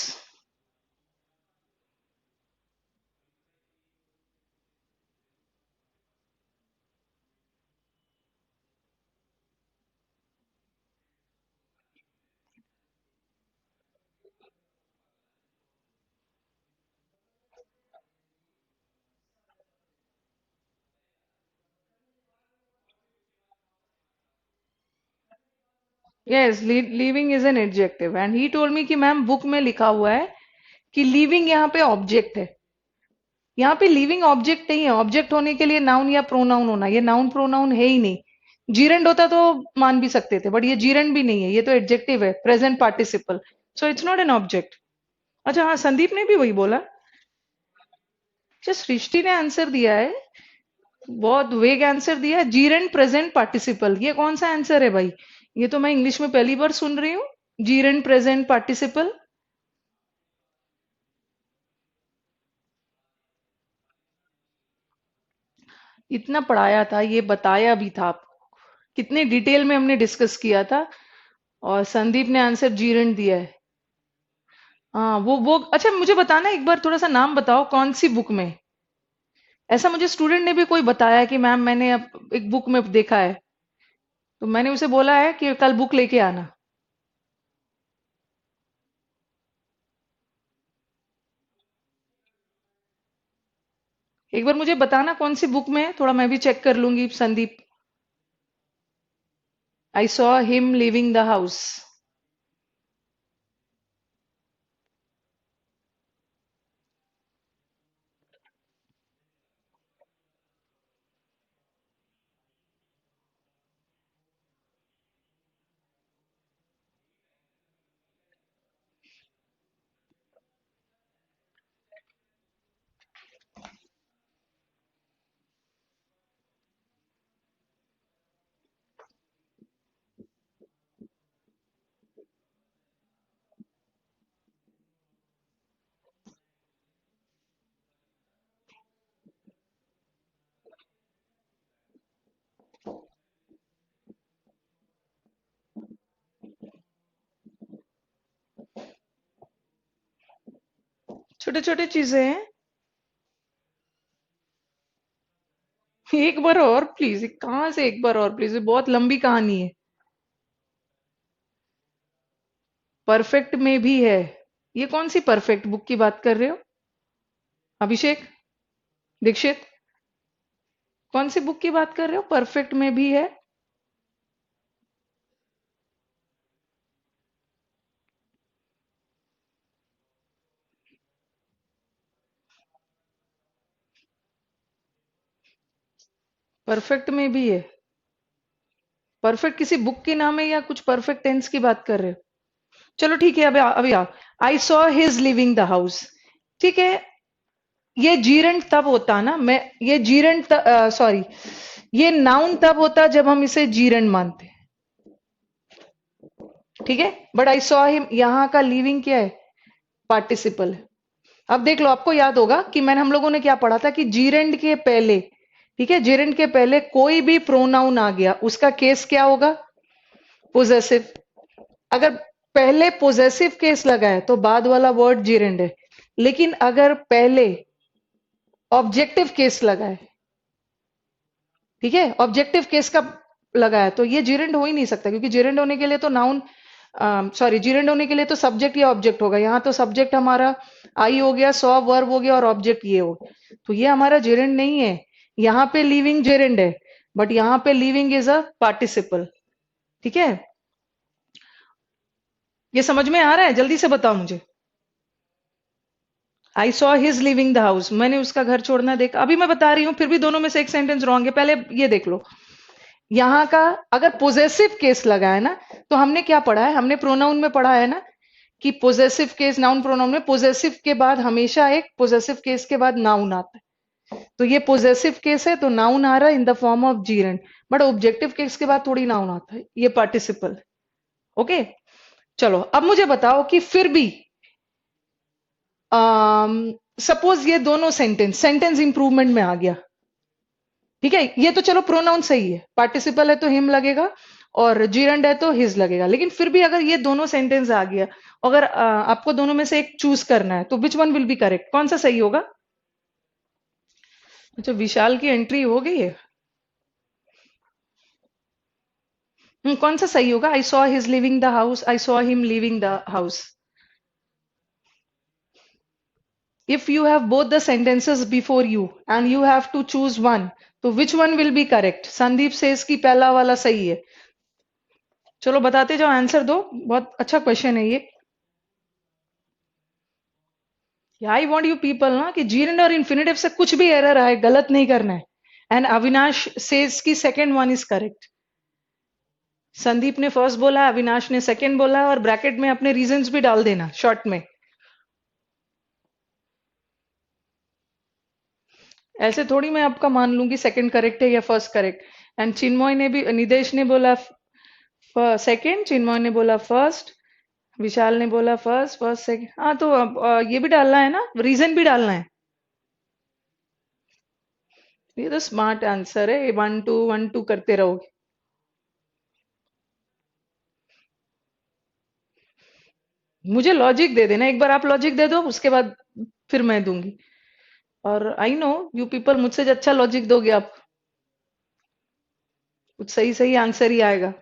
Yes, living is an adjective and he told me कि ma'am book में लिखा हुआ है कि लिविंग यहाँ पे ऑब्जेक्ट है. यहाँ पे लिविंग ऑब्जेक्ट नहीं है. ऑब्जेक्ट होने के लिए नाउन या प्रोनाउन होना. ये नाउन प्रोनाउन है ही नहीं. जीरेंड होता तो मान भी सकते थे, बट ये जीरेंड भी नहीं है. ये तो एडजेक्टिव है, present participle. So it's not an object. अच्छा हाँ, संदीप ने भी वही बोला. अच्छा, सृष्टि ने आंसर दिया है, बहुत वेग आंसर दिया है. जीरेंड प्रेजेंट पार्टिसिपल, ये कौन सा आंसर है भाई? ये तो मैं इंग्लिश में पहली बार सुन रही हूँ. जीरेंड प्रेजेंट पार्टिसिपल. इतना पढ़ाया था, ये बताया भी था आपको, कितने डिटेल में हमने डिस्कस किया था. और संदीप ने आंसर जीरेंड दिया है. हाँ वो अच्छा मुझे बताना एक बार, थोड़ा सा नाम बताओ कौन सी बुक में. ऐसा मुझे स्टूडेंट ने भी कोई बताया कि मैम मैंने अब एक बुक में देखा है, तो मैंने उसे बोला है कि कल बुक लेके आना. एक बार मुझे बताना कौन सी बुक में है, थोड़ा मैं भी चेक कर लूंगी. संदीप, आई saw him leaving the house. छोटे छोटे चीजें हैं. एक बार और प्लीज. कहाँ से एक बार और प्लीज? बहुत लंबी कहानी है. परफेक्ट में भी है. ये कौन सी परफेक्ट बुक की बात कर रहे हो? अभिषेक, दीक्षित, कौन सी बुक की बात कर रहे हो? परफेक्ट में भी है? परफेक्ट में भी है? परफेक्ट किसी बुक के नाम है या कुछ परफेक्ट टेंस की बात कर रहे हो? चलो ठीक है, अभी आओ। आई saw his leaving the house. ठीक है, ये जीरंड तब होता ना, मैं ये जीरंड, सॉरी, ये नाउन तब होता जब हम इसे जीरंड मानते। ठीक है, बट आई सॉ हिम यहां का लिविंग क्या है? पार्टिसिपल है। अब देख लो, आपको याद होगा कि हम लोगों ने क्या पढ़ा था कि जीरेंड के पहले, ठीक है, जीरेंड के पहले कोई भी प्रोनाउन आ गया, उसका केस क्या होगा? पोजेसिव। अगर पहले पोजेसिव केस लगा है तो बाद वाला वर्ड जीरेंड है। लेकिन अगर पहले ऑब्जेक्टिव केस लगा है, ठीक है, ऑब्जेक्टिव केस का लगा है, तो ये जीरेंड हो ही नहीं सकता, क्योंकि जीरेंड होने के लिए तो नाउन, सॉरी, जीरेंड होने के लिए तो सब्जेक्ट या ऑब्जेक्ट होगा। यहाँ तो सब्जेक्ट हमारा आई हो गया, सॉ वर्ब हो गया, और ऑब्जेक्ट ये हो गया, तो ये हमारा जेरेंड नहीं है। यहाँ पे लिविंग जेरेंड है, बट यहाँ पे लिविंग इज अ पार्टिसिपल। ठीक है, ये समझ में आ रहा है? जल्दी से बताओ मुझे। आई saw his leaving the house, मैंने उसका घर छोड़ना देखा। अभी मैं बता रही हूं, फिर भी दोनों में से एक सेंटेंस रॉन्ग है, पहले ये देख लो। यहाँ का अगर पोजेसिव केस लगा है ना, तो हमने क्या पढ़ा है? हमने प्रोनाउन में पढ़ा है ना कि पोजेसिव केस, नाउन प्रोनाउन में पोजेसिव के बाद हमेशा एक पोजेसिव केस के बाद नाउन आता है। तो ये पोजेसिव केस है, तो नाउन आ रहा है in the form of Jiran. But objective case के बाद थोड़ी नाउन आता है, ये पार्टिसिपल। ओके, चलो अब मुझे बताओ कि फिर भी सपोज ये दोनों सेंटेंस सेंटेंस इंप्रूवमेंट में आ गया, ठीक है, ये तो चलो प्रोनाउन सही है, पार्टिसिपल है तो हिम लगेगा, और जीरंड है तो हिज लगेगा। लेकिन फिर भी अगर ये दोनों सेंटेंस आ गया, अगर आपको दोनों में से एक चूज करना है, तो which one will be correct? कौन सा सही होगा? अच्छा, विशाल की एंट्री हो गई है। कौन सा सही होगा? I saw his leaving the house, I saw him leaving the house. If you have both the sentences before you and you have to choose one, तो which one will be correct? Sandeep से इसकी पहला वाला सही है। चलो बताते जाओ, आंसर दो, बहुत अच्छा क्वेश्चन है ये। आई वॉन्ट यू पीपल ना कि जीरेंड और इन्फिनेटिव से कुछ भी एरर आए, गलत नहीं करना है। एंड अविनाश सेज की second one is correct. Sandeep ने फर्स्ट बोला, अविनाश ने सेकेंड बोला, और ब्रैकेट में अपने रीजंस भी डाल देना शॉर्ट में। ऐसे थोड़ी मैं आपका मान लूंगी सेकंड करेक्ट है या फर्स्ट करेक्ट। एंड चिन्मय ने भी, निदेश ने बोला सेकंड, चिन्मय ने बोला फर्स्ट, विशाल ने बोला फर्स्ट, फर्स्ट सेकंड। हाँ, तो अब ये भी डालना है ना, रीजन भी डालना है। ये तो स्मार्ट आंसर है, 1 2 1 2 करते रहोगे। मुझे लॉजिक दे देना एक बार, आप लॉजिक दे दो, उसके बाद फिर मैं दूंगी। और आई नो यू पीपल, मुझसे अच्छा लॉजिक दोगे आप, कुछ सही सही आंसर ही आएगा।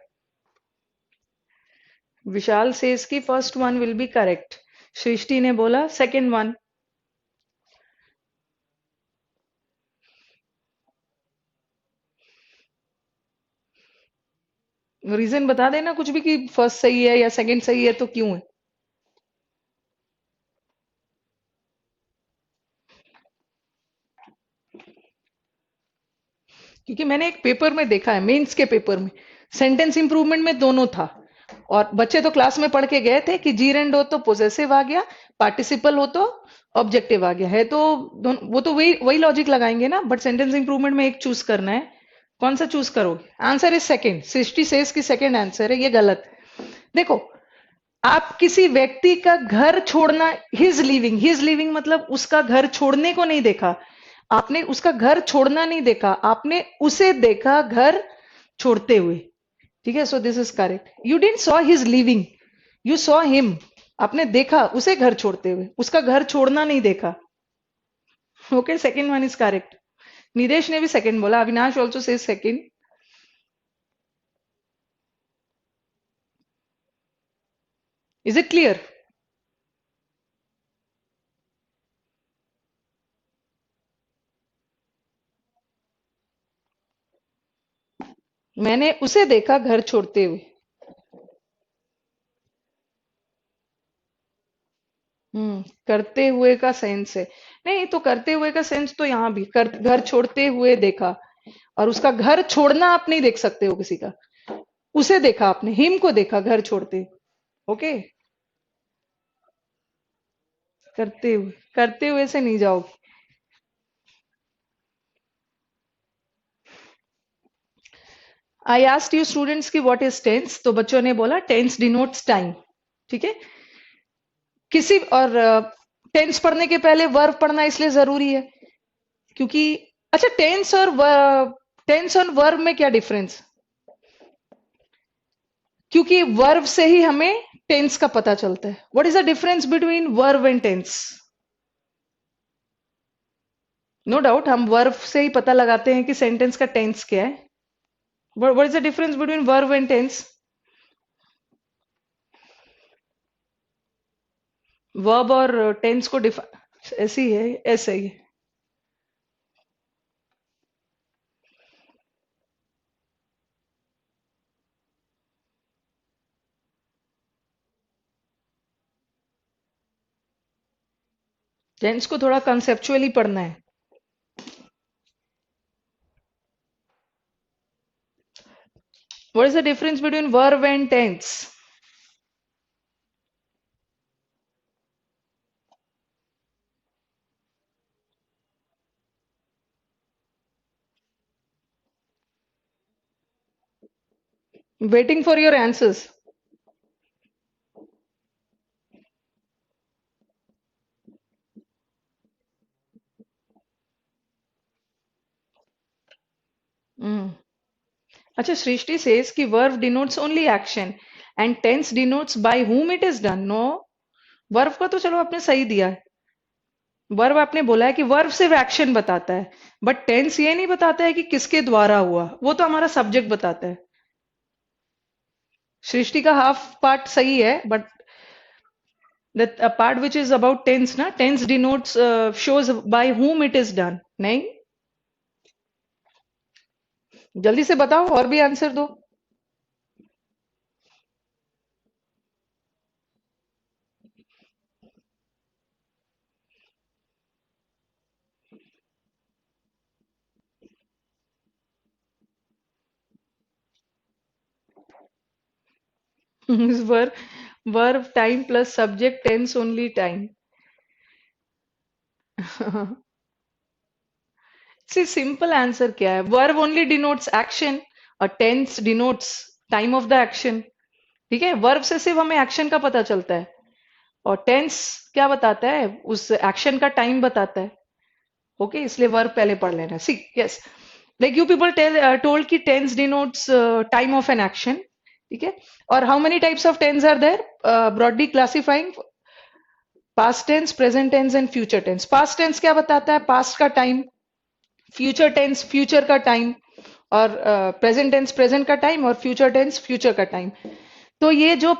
विशाल सेज की first one will be correct. Srishti ने बोला सेकंड वन। रीजन बता देना कुछ भी कि फर्स्ट सही है या सेकंड सही है, तो क्यों है? क्योंकि मैंने एक पेपर में देखा है, मेंस के पेपर में सेंटेंस इंप्रूवमेंट में दोनों था, और बच्चे तो क्लास में पढ़ के गए थे कि जी एंड हो तो पोजेसिव आ गया, पार्टिसिपल हो तो ऑब्जेक्टिव आ गया है, तो वो तो वही वही लॉजिक लगाएंगे ना। बट सेंटेंस इंप्रूवमेंट में एक चूज करना है, कौन सा चूज करोगे? Answer is second, Srishti says की सेकंड आंसर है, ये गलत है। देखो, आप किसी व्यक्ति का घर छोड़ना, हिज लिविंग मतलब उसका घर छोड़ने को नहीं देखा, आपने उसका घर छोड़ना नहीं देखा, आपने उसे देखा घर छोड़ते हुए। ठीक है, so this is correct. You didn't saw his living, you saw him. आपने देखा उसे घर छोड़ते हुए, उसका घर छोड़ना नहीं देखा। Okay, second one is correct. निदेश ने भी सेकंड बोला, Avinash also say second. Is it clear? मैंने उसे देखा घर छोड़ते हुए। करते हुए का सेंस है। नहीं तो करते हुए का सेंस तो यहाँ भी घर छोड़ते हुए देखा, और उसका घर छोड़ना आप नहीं देख सकते हो किसी का। उसे देखा आपने, हिम को देखा घर छोड़ते। ओके। करते हुए से नहीं जाओगे। आई आस्क्ड यू स्टूडेंट्स की व्हाट इज टेंस, तो बच्चों ने बोला टेंस डिनोट्स टाइम। ठीक है। किसी और टेंस पढ़ने के पहले वर्ब पढ़ना इसलिए जरूरी है क्योंकि, अच्छा, टेंस और वर्ब में क्या डिफरेंस? क्योंकि वर्ब से ही हमें टेंस का पता चलता है। What is the difference between verb and tense? No doubt हम वर्ब से ही पता लगाते हैं कि सेंटेंस का टेंस क्या है। What is the difference between verb and tense? Verb और टेंस को ऐसे ही है, ऐसे ही है। टेंस को थोड़ा कंसेप्चुअली पढ़ना है। What is the difference between verb and tense? Waiting for your answers. Hmm. अच्छा, सृष्टि सेज कि verb denotes only action and tense denotes by whom it is done. No, verb का तो चलो आपने सही दिया है। वर्ब आपने बोला है कि वर्ब सिर्फ एक्शन बताता है, बट टेंस ये नहीं बताता है कि किसके द्वारा हुआ, वो तो हमारा सब्जेक्ट बताता है। सृष्टि का हाफ पार्ट सही है, but the part which is about tense ना, tense denotes shows by whom it is done. नहीं, जल्दी से बताओ और भी आंसर दो। Verb, verb time plus subject tense only time. See simple answer क्या है? वर्ब ओनली डिनोट्स एक्शन और tense denotes time of the action. ठीक है, वर्ब से सिर्फ हमें एक्शन का पता चलता है, और टेंस क्या बताता है? उस एक्शन का टाइम बताता है। ओके, इसलिए वर्ब पहले पढ़ लेना। See yes, like you people told कि tense denotes time of an action. ठीक है। और how many types of tense are there? Broadly classifying past tense, present tense and future tense. Past tense क्या बताता है? पास्ट का time. Future tense future का time, और प्रेजेंट टेंस प्रेजेंट का टाइम, और फ्यूचर टेंस फ्यूचर का time. तो ये जो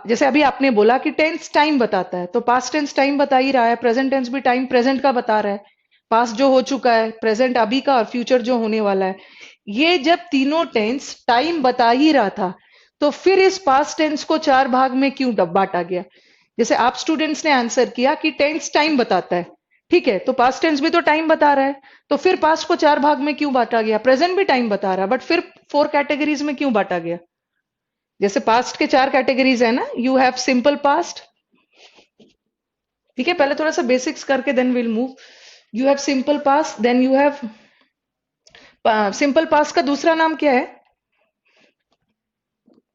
जैसे अभी आपने बोला कि टेंस टाइम बताता है, तो पास्ट टेंस टाइम बता ही रहा है, प्रेजेंट टेंस भी टाइम प्रेजेंट का बता रहा है, पास्ट जो हो चुका है, प्रेजेंट अभी का, और फ्यूचर जो होने वाला है। ये जब तीनों टेंस टाइम बता ही रहा था, तो फिर इस पास्ट टेंस को चार भाग में क्यों बांटा गया? जैसे आप स्टूडेंट्स ने आंसर किया कि टेंस टाइम बताता है, ठीक है, तो पास्ट टेंस भी तो टाइम बता रहा है, तो फिर पास्ट को चार भाग में क्यों बांटा गया? प्रेजेंट भी टाइम बता रहा है, बट फिर फोर कैटेगरीज में क्यों बांटा गया? जैसे पास्ट के चार कैटेगरीज है ना, यू हैव सिंपल पास्ट। ठीक है, पहले थोड़ा सा बेसिक्स करके then will move. You have simple past, then you have simple past का दूसरा नाम क्या है?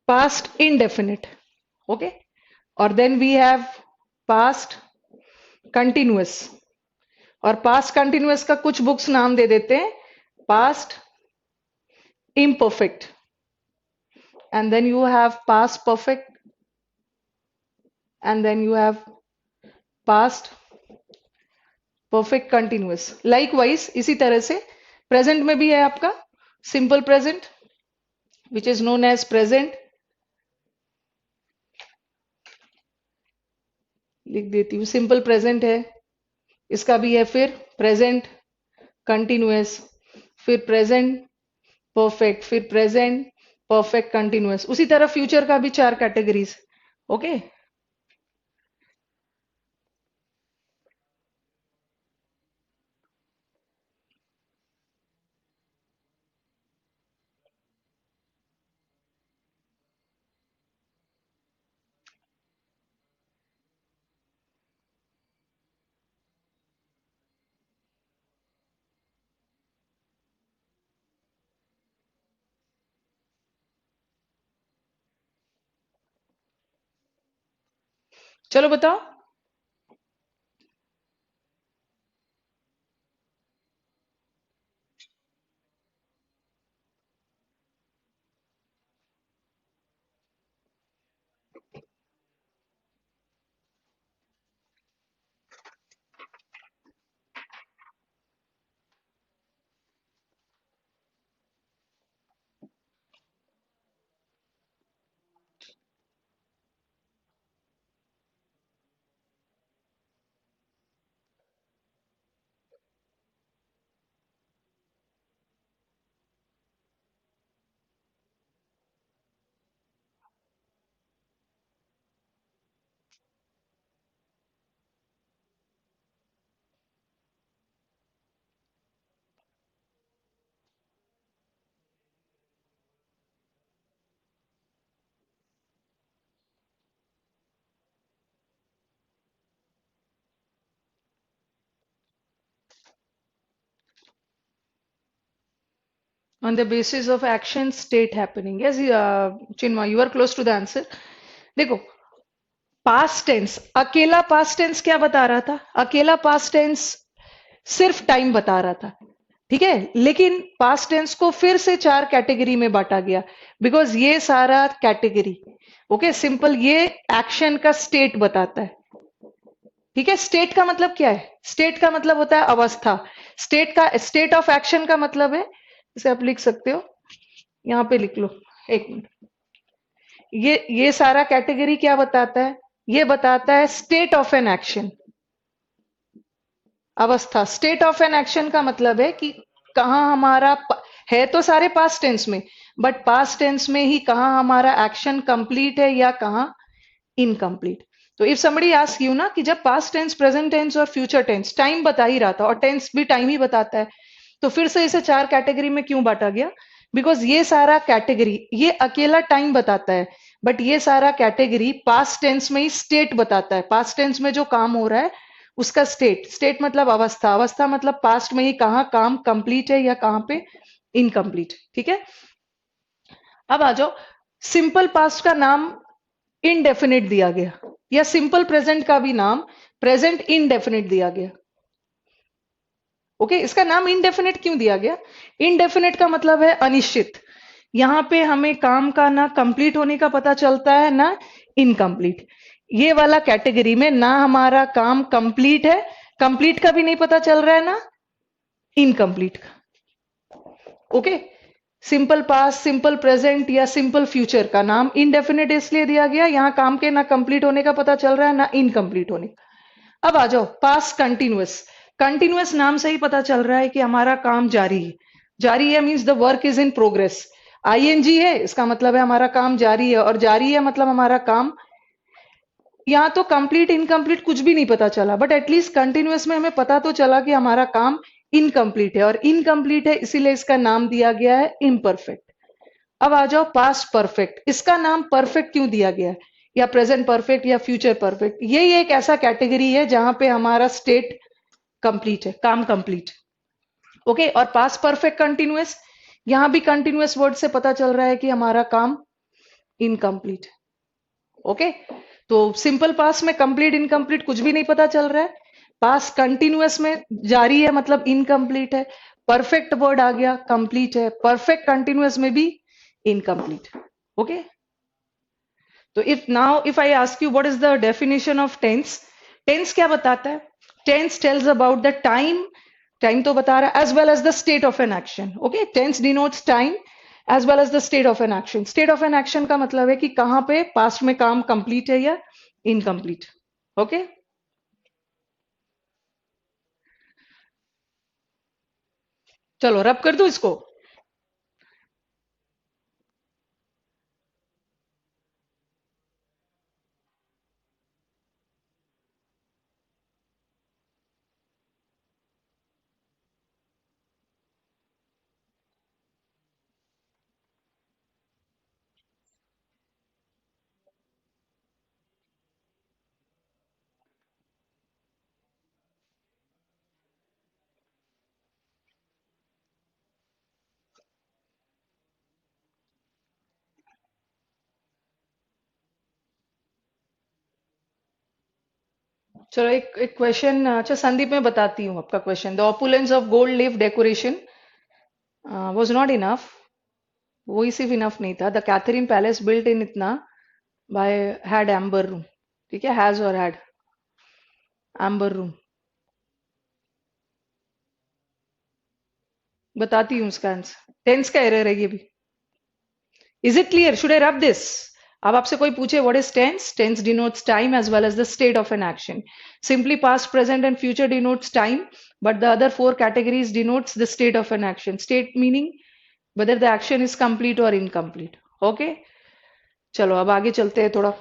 Past indefinite. ओके। और then we have past continuous, और पास्ट कंटिन्यूअस का कुछ बुक्स नाम दे देते हैं past imperfect, and then you have past perfect, and then you have past perfect continuous। likewise इसी तरह से प्रेजेंट में भी है आपका simple present, which is known as present. लिख देती हूँ, सिंपल प्रेजेंट है, इसका भी है फिर प्रेजेंट कंटिन्यूअस, फिर प्रेजेंट परफेक्ट, फिर प्रेजेंट, परफेक्ट कंटिन्यूअस। उसी तरह फ्यूचर का भी 4 कैटेगरीज। ओके, चलो बताओ। On the basis of action, state happening. Yes, Chinma, you are close to the answer. देखो, पास्ट टेंस, अकेला पास्ट टेंस क्या बता रहा था? अकेला पास्ट टेंस सिर्फ टाइम बता रहा था, ठीक है। लेकिन पास्ट टेंस को फिर से 4 कैटेगरी में बांटा गया, बिकॉज ये सारा कैटेगरी, ओके, सिंपल, ये एक्शन का स्टेट बताता है, ठीक है। स्टेट का मतलब क्या है? स्टेट का मतलब होता है अवस्था। स्टेट ऑफ एक्शन का मतलब है, इसे आप लिख सकते हो, यहां पे लिख लो, एक मिनट। ये सारा कैटेगरी क्या बताता है? ये बताता है स्टेट ऑफ एन एक्शन, अवस्था। स्टेट ऑफ एन एक्शन का मतलब है कि कहाँ हमारा है तो सारे पास्ट टेंस में, बट पास्ट टेंस में ही कहाँ हमारा एक्शन कंप्लीट है या कहाँ इनकम्प्लीट। तो इफ समबडी आस्क यू ना कि जब पास्ट टेंस, प्रेजेंट टेंस और फ्यूचर टेंस टाइम बता ही रहा था, और टेंस भी टाइम ही बताता है, तो फिर से इसे 4 कैटेगरी में क्यों बांटा गया? बिकॉज ये सारा कैटेगरी, ये अकेला टाइम बताता है, बट ये सारा कैटेगरी पास्ट टेंस में ही स्टेट बताता है। पास्ट टेंस में जो काम हो रहा है उसका स्टेट, स्टेट मतलब अवस्था, अवस्था मतलब पास्ट में ही कहाँ काम कंप्लीट है या कहाँ पे इनकम्प्लीट, ठीक है। अब आ जाओ, सिंपल पास्ट का नाम इनडेफिनिट दिया गया, या सिंपल प्रेजेंट का भी नाम प्रेजेंट इनडेफिनिट दिया गया। ओके, इसका नाम इनडेफिनिट क्यों दिया गया? इनडेफिनिट का मतलब है अनिश्चित। यहां पे हमें काम का ना कंप्लीट होने का पता चलता है ना इनकम्प्लीट। ये वाला कैटेगरी में ना हमारा काम कंप्लीट है, कंप्लीट का भी नहीं पता चल रहा है, ना इनकम्प्लीट का। Okay, simple past, simple present या सिंपल फ्यूचर का नाम इनडेफिनिट इसलिए दिया गया, यहां काम के ना कंप्लीट होने का पता चल रहा है ना इनकम्प्लीट होने का। अब आ जाओ पास्ट कंटिन्यूअस। कंटिन्यूअस नाम से ही पता चल रहा है कि हमारा काम जारी है। जारी है means the work is in progress. ING है, इसका मतलब है हमारा काम जारी है, और जारी है मतलब हमारा काम, यहाँ तो कंप्लीट इनकम्प्लीट कुछ भी नहीं पता चला, बट एटलीस्ट कंटिन्यूअस में हमें पता तो चला कि हमारा काम इनकम्प्लीट है, और इनकम्प्लीट है इसीलिए इसका नाम दिया गया है इम्परफेक्ट। अब आ जाओ पास्ट परफेक्ट। इसका नाम परफेक्ट क्यों दिया गया है, या प्रेजेंट परफेक्ट या फ्यूचर परफेक्ट? यही एक ऐसा कैटेगरी है जहां पे हमारा स्टेट कंप्लीट है, काम कंप्लीट। ओके, और पास्ट परफेक्ट कंटिन्यूअस, यहां भी कंटिन्यूअस वर्ड से पता चल रहा है कि हमारा काम इनकम्प्लीट। ओके, तो सिंपल पास्ट में कंप्लीट इनकम्प्लीट कुछ भी नहीं पता चल रहा है, पास्ट कंटिन्यूअस में जारी है मतलब इनकम्प्लीट है, परफेक्ट वर्ड आ गया कंप्लीट है, परफेक्ट कंटिन्यूअस में भी इनकम्प्लीट। ओके, तो if I ask you what is the definition of tense, tense क्या बताता है? Tense tells about the time, time तो बता रहा है, as well as the state of an action. Okay, tense denotes time as well as the state of an action. State of an action का मतलब है कि कहां पे पास्ट में काम कंप्लीट है या इनकम्प्लीट। ओके, चलो रब कर दो इसको। चलो एक क्वेश्चन, अच्छा संदीप मैं बताती हूँ आपका question. The opulence of gold leaf decoration was not enough, वही सिर्फ इनफ नहीं था। The Catherine palace built in इतना बाय हैड एम्बर रूम, ठीक है, हैज और हैड एम्बर रूम। बताती हूँ उसका आंसर, टेंस का एरर है ये भी। Is it clear? Should I rub this? अब आपसे कोई पूछे what is tense, tense denotes time as well as the state of an action. Simply past present and future denotes time, but the other four categories denotes the state of an action. State meaning whether the action is complete or incomplete. Okay, चलो अब आगे चलते हैं थोड़ा।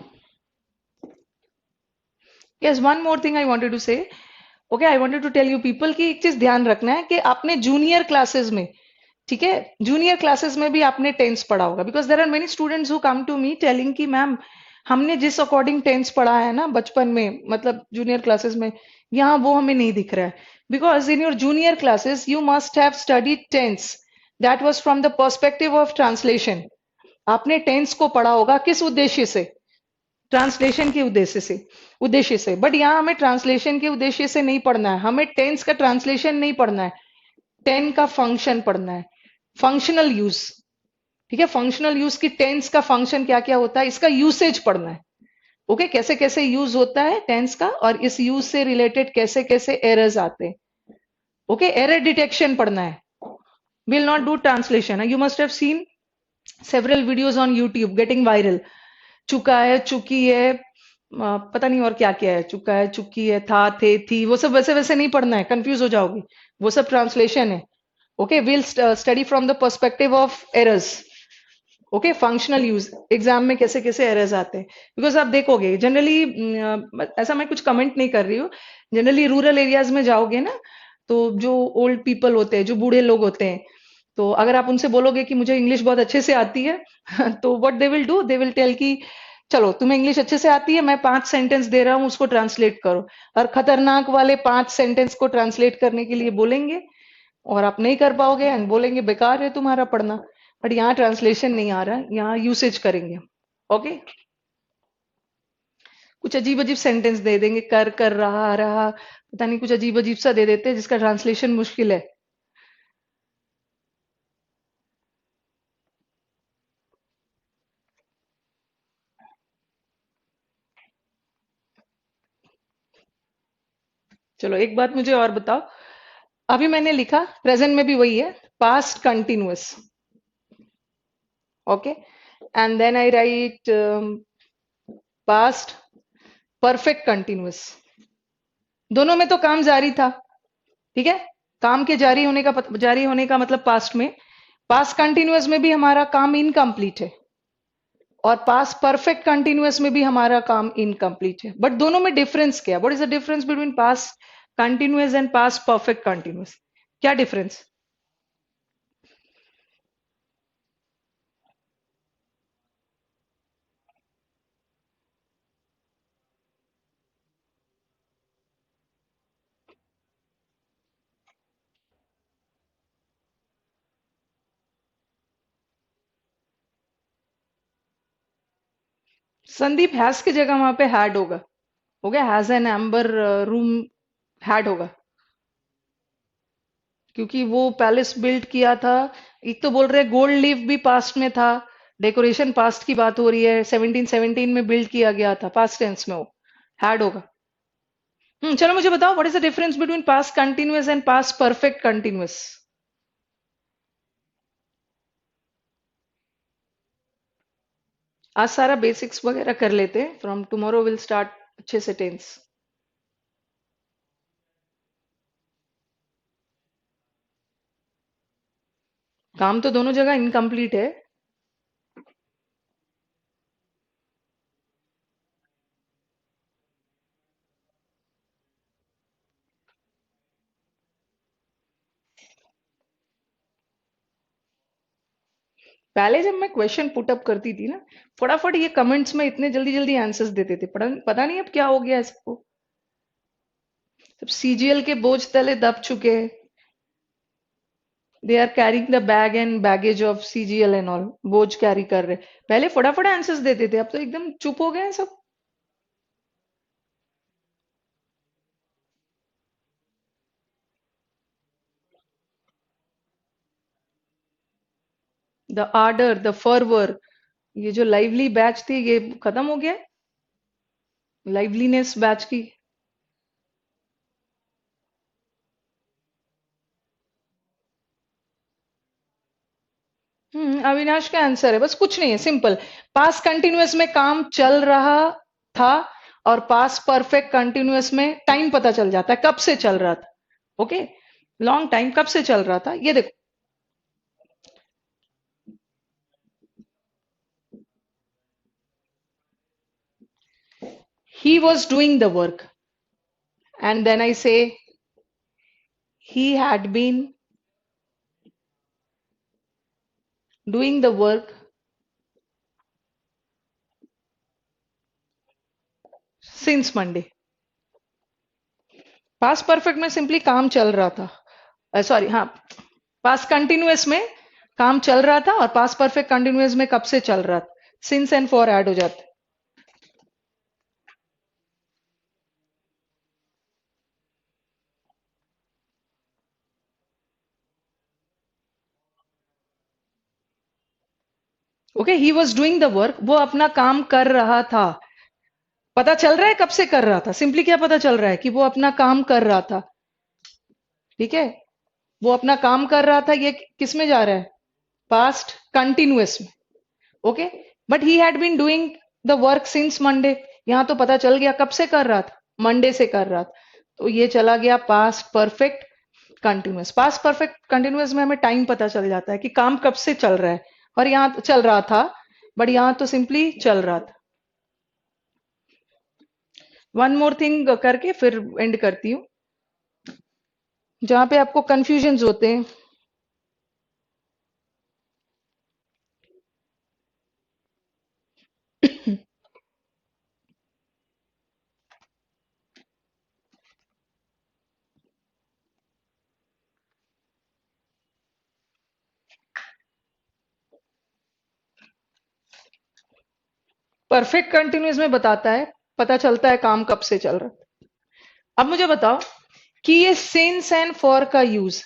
Yes, one more thing I wanted to say. Okay, I wanted to tell you people कि एक चीज ध्यान रखना है कि आपने जूनियर क्लासेस में, ठीक है, जूनियर क्लासेस में भी आपने टेंस पढ़ा होगा। Because there are many students who come to me telling कि मैम हमने जिस अकॉर्डिंग टेंस पढ़ा है ना बचपन में, मतलब जूनियर क्लासेस में, यहाँ वो हमें नहीं दिख रहा है। Because in your junior classes you must have studied tense that was from the perspective of translation. आपने टेंस को पढ़ा होगा किस उद्देश्य से? ट्रांसलेशन के उद्देश्य से। बट यहाँ हमें ट्रांसलेशन के उद्देश्य से नहीं पढ़ना है, हमें टेंस का ट्रांसलेशन नहीं पढ़ना है, टेन का फंक्शन पढ़ना है, फंक्शनल यूज। ठीक है, फंक्शनल यूज की टेंस का फंक्शन क्या क्या होता है इसका यूसेज पढ़ना है। ओके, कैसे कैसे यूज होता है टेंस का, और इस यूज से रिलेटेड कैसे कैसे एरर्स आते हैं। ओके, एरर डिटेक्शन पढ़ना है, will not do translation. You must have seen several videos on YouTube getting viral. चुका है, चुकी है, पता नहीं और क्या क्या है, चुका है, चुकी है, था, थे, थी, वो सब वैसे वैसे नहीं पढ़ना है, कंफ्यूज हो जाओगी, वो सब ट्रांसलेशन है। Okay, will study from the perspective of errors. Okay, functional use exam में कैसे कैसे एरर्स आते हैं। बिकॉज आप देखोगे जनरली, ऐसा मैं कुछ कमेंट नहीं कर रही हूँ, जनरली रूरल एरियाज में जाओगे ना, तो जो ओल्ड पीपल होते हैं, जो बूढ़े लोग होते हैं, तो अगर आप उनसे बोलोगे कि मुझे इंग्लिश बहुत अच्छे से आती है तो what they will do, they will tell कि चलो तुम्हें इंग्लिश अच्छे से आती है, मैं 5 सेंटेंस दे रहा हूँ उसको ट्रांसलेट करो। और खतरनाक वाले 5 सेंटेंस को ट्रांसलेट करने के लिए बोलेंगे, और आप नहीं कर पाओगे एंड बोलेंगे बेकार है तुम्हारा पढ़ना। बट यहाँ ट्रांसलेशन नहीं आ रहा है, यहाँ यूसेज करेंगे। ओके, कुछ अजीब अजीब सेंटेंस दे देंगे, कर रहा, पता नहीं कुछ अजीब अजीब सा दे देते हैं जिसका ट्रांसलेशन मुश्किल है। चलो एक बात मुझे और बताओ, अभी मैंने लिखा प्रेजेंट में भी वही है, past continuous. Okay, and then I write past perfect continuous. दोनों में तो काम जारी था, ठीक है, काम के जारी होने का मतलब पास्ट में। पास्ट कंटिन्यूअस में भी हमारा काम इनकम्प्लीट है, और पास्ट परफेक्ट कंटिन्यूअस में भी हमारा काम इनकम्प्लीट है। बट दोनों में डिफरेंस क्या है? What is the difference between past continuous and past perfect continuous? क्या डिफरेंस? संदीप, हैज की जगह वहां पे हैड होगा। हो गया, has an amber room, had होगा, क्योंकि वो पैलेस बिल्ड किया था। एक तो बोल रहे गोल्ड लीफ भी पास्ट में था, डेकोरेशन पास्ट की बात हो रही है, 1717 में बिल्ड किया गया था, पास्ट टेंस में वो हैड होगा। चलो मुझे बताओ what is the difference between past continuous and past perfect continuous? आज सारा बेसिक्स वगैरह कर लेते हैं, फ्रॉम टुमारो विल स्टार्ट अच्छे से टेंस। काम तो दोनों जगह इनकम्प्लीट है। पहले जब मैं क्वेश्चन पुट अप करती थी ना, फटाफट ये कमेंट्स में इतने जल्दी जल्दी आंसर्स देते थे, पता नहीं अब क्या हो गया है सबको। सब सीजीएल के बोझ तले दब चुके हैं, they are carrying the bag and baggage of CGL and all, बोझ कैरी कर रहे। पहले फटाफट आंसर्स देते थे, अब तो एकदम चुप हो गए हैं सब। द आर्डर, द फर्वर, ये जो लाइवली बैच थी ये खत्म हो गया, लाइवलीनेस बैच की। अविनाश का आंसर है, बस कुछ नहीं है, सिंपल। पास्ट कंटिन्यूअस में काम चल रहा था और पास्ट परफेक्ट कंटिन्यूअस में टाइम पता चल जाता है कब से चल रहा था। ओके, लॉन्ग टाइम कब से चल रहा था ये देखो। He was doing the work, and then I say he had been doing the work since Monday. Past perfect में सिंपली काम चल रहा था, सॉरी, हाँ, पास्ट कंटिन्यूअस में काम चल रहा था और पास्ट परफेक्ट कंटिन्यूअस में कब से चल रहा था, सिंस एंड फॉर ऐड हो जाते। Okay, he was doing the work, वो अपना काम कर रहा था। पता चल रहा है कब से कर रहा था, सिंपली क्या पता चल रहा है कि वो अपना काम कर रहा था। ठीक है, वो अपना काम कर रहा था, ये किस में जा रहा है, पास्ट कंटिन्यूअस में। Okay, but he had been doing the work since Monday, यहां तो पता चल गया कब से कर रहा था, मंडे से कर रहा था, तो ये चला गया past perfect continuous. Past perfect continuous में हमें टाइम पता चल जाता है कि काम कब से चल रहा है, और यहाँ तो चल रहा था, बट यहाँ तो सिंपली चल रहा था। वन मोर थिंग करके फिर एंड करती हूँ, जहां पे आपको कंफ्यूजन होते हैं। परफेक्ट कंटिन्यूअस में बताता है, पता चलता है काम कब से चल रहा है। अब मुझे बताओ कि ये सिंस एंड फॉर का यूज,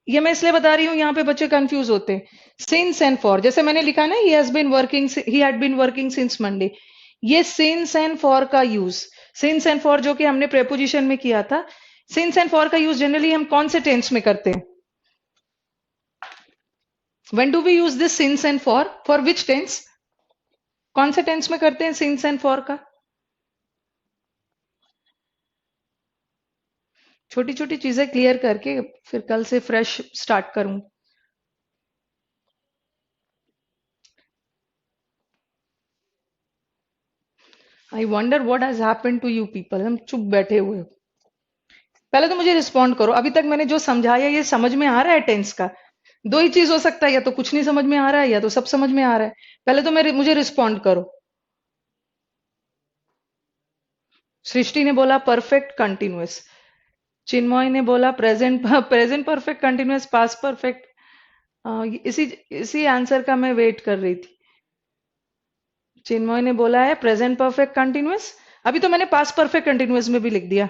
ये मैं इसलिए बता रही हूँ, यहाँ पे बच्चे कंफ्यूज होते हैं। सिंस एंड फॉर, जैसे मैंने लिखा ना, he has been working, he had been working since Monday, ये सिंस एंड फॉर का यूज, सिंस एंड फॉर जो कि हमने प्रेपोजिशन में किया था, सिंस एंड फॉर का यूज जनरली हम कौन से टेंस में करते हैं? When do we use this since and for which tense? कौन से टेंस में करते हैं सिंस एंड फॉर का? छोटी छोटी चीजें क्लियर करके फिर कल से फ्रेश स्टार्ट करूं। I wonder what has happened to you people, हम चुप बैठे हुए हो। पहले तो मुझे रिस्पॉन्ड करो, अभी तक मैंने जो समझाया ये समझ में आ रहा है टेंस का? दो ही चीज हो सकता है, या तो कुछ नहीं समझ में आ रहा है या तो सब समझ में आ रहा है। पहले तो मेरे मुझे रिस्पॉन्ड करो। सृष्टि ने बोला परफेक्ट कंटिन्यूअस, चिन्मय ने बोला present present perfect continuous, past perfect. इसी इसी आंसर का मैं वेट कर रही थी। चिन्मय ने बोला है प्रेजेंट परफेक्ट कंटिन्यूअस, अभी तो मैंने पास्ट परफेक्ट कंटिन्यूअस में भी लिख दिया।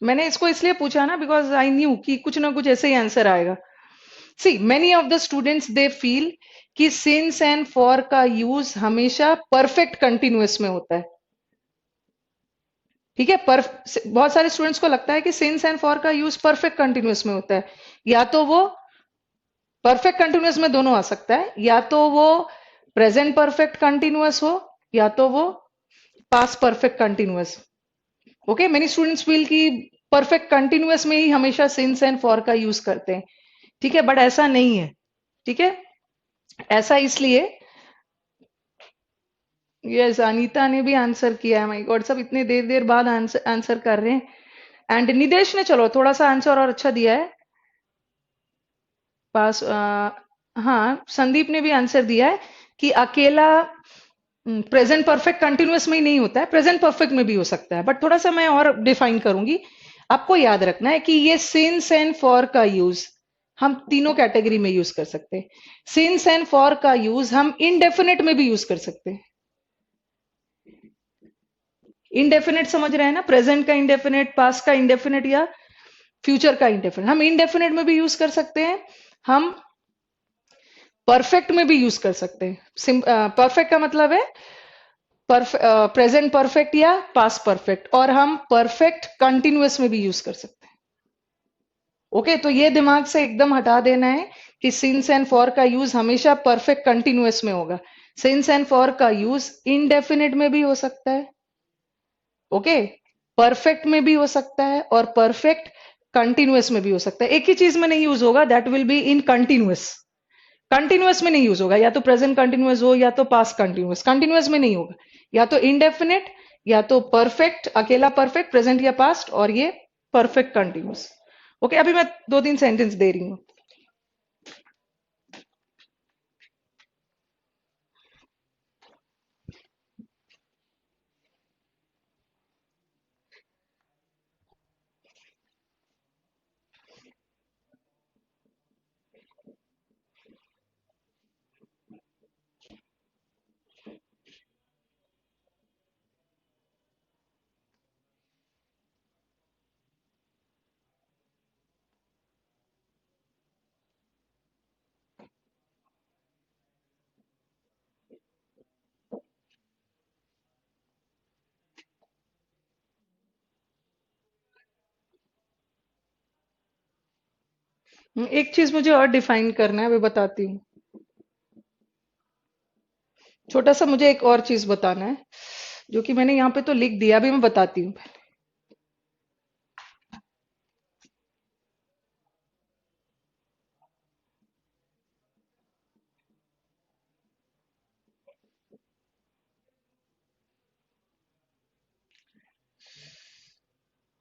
मैंने इसको इसलिए पूछा ना, बिकॉज आई न्यू कि कुछ ना कुछ ऐसे ही आंसर आएगा। See many of the students they feel कि सिंस एंड फॉर का यूज हमेशा परफेक्ट कंटिन्यूअस में होता है। ठीक है, पर बहुत सारे स्टूडेंट्स को लगता है कि सिंस एंड फॉर का यूज परफेक्ट कंटिन्यूअस में होता है। या तो वो परफेक्ट कंटिन्यूअस में दोनों आ सकता है, या तो वो प्रेजेंट परफेक्ट कंटिन्यूअस हो, या तो वो past perfect continuous. Okay, many students feel कि परफेक्ट कंटिन्यूअस में ही हमेशा सिंस एंड फॉर का यूज करते हैं। ठीक है, बट ऐसा नहीं है। ठीक है, ऐसा इसलिए, यस, अनीता ने भी आंसर किया है। माय गॉड, सब इतने देर देर बाद आंसर आंसर कर रहे हैं। एंड निदेश ने चलो थोड़ा सा आंसर और अच्छा दिया है। पास हाँ, संदीप ने भी आंसर दिया है कि अकेला प्रेजेंट परफेक्ट कंटिन्यूअस में ही नहीं होता है, प्रेजेंट परफेक्ट में भी हो सकता है, बट थोड़ा सा मैं और डिफाइन करूंगी। आपको याद रखना है कि ये सिंस एंड फॉर का यूज हम तीनों कैटेगरी में यूज कर सकते हैं। सिंस एंड फॉर का यूज हम इनडेफिनेट में भी यूज कर सकते हैं। इनडेफिनेट समझ रहे हैं ना, प्रेजेंट का इनडेफिनेट, पास्ट का इनडेफिनेट, या फ्यूचर का इंडेफिनिट हम इंडेफिनिट में भी यूज कर सकते हैं, हम परफेक्ट में भी यूज कर सकते हैं। परफेक्ट का मतलब है प्रेजेंट परफेक्ट या पास्ट परफेक्ट, और हम परफेक्ट कंटिन्यूअस में भी यूज कर सकते हैं। ओके, तो ये दिमाग से एकदम हटा देना है कि सिंस एंड फॉर का यूज हमेशा परफेक्ट कंटिन्यूअस में होगा। सिंस एंड फॉर का यूज इनडेफिनिट में भी हो सकता है, ओके, परफेक्ट में भी हो सकता है और परफेक्ट कंटिन्यूअस में भी हो सकता है। एक ही चीज में नहीं यूज होगा, that will be in continuous. Continuous में नहीं यूज होगा, या तो प्रेजेंट कंटिन्यूअस हो या तो पास्ट कंटिन्यूअस। कंटिन्यूअस में नहीं होगा, या तो इनडेफिनिट या तो परफेक्ट, अकेला परफेक्ट प्रेजेंट या पास्ट, और ये परफेक्ट कंटिन्यूअस। ओके, अभी मैं 2-3 सेंटेंस दे रही हूँ। एक चीज मुझे और डिफाइन करना है, मैं बताती हूँ। छोटा सा मुझे एक और चीज बताना है, जो कि मैंने यहाँ पे तो लिख दिया, अभी मैं बताती हूँ।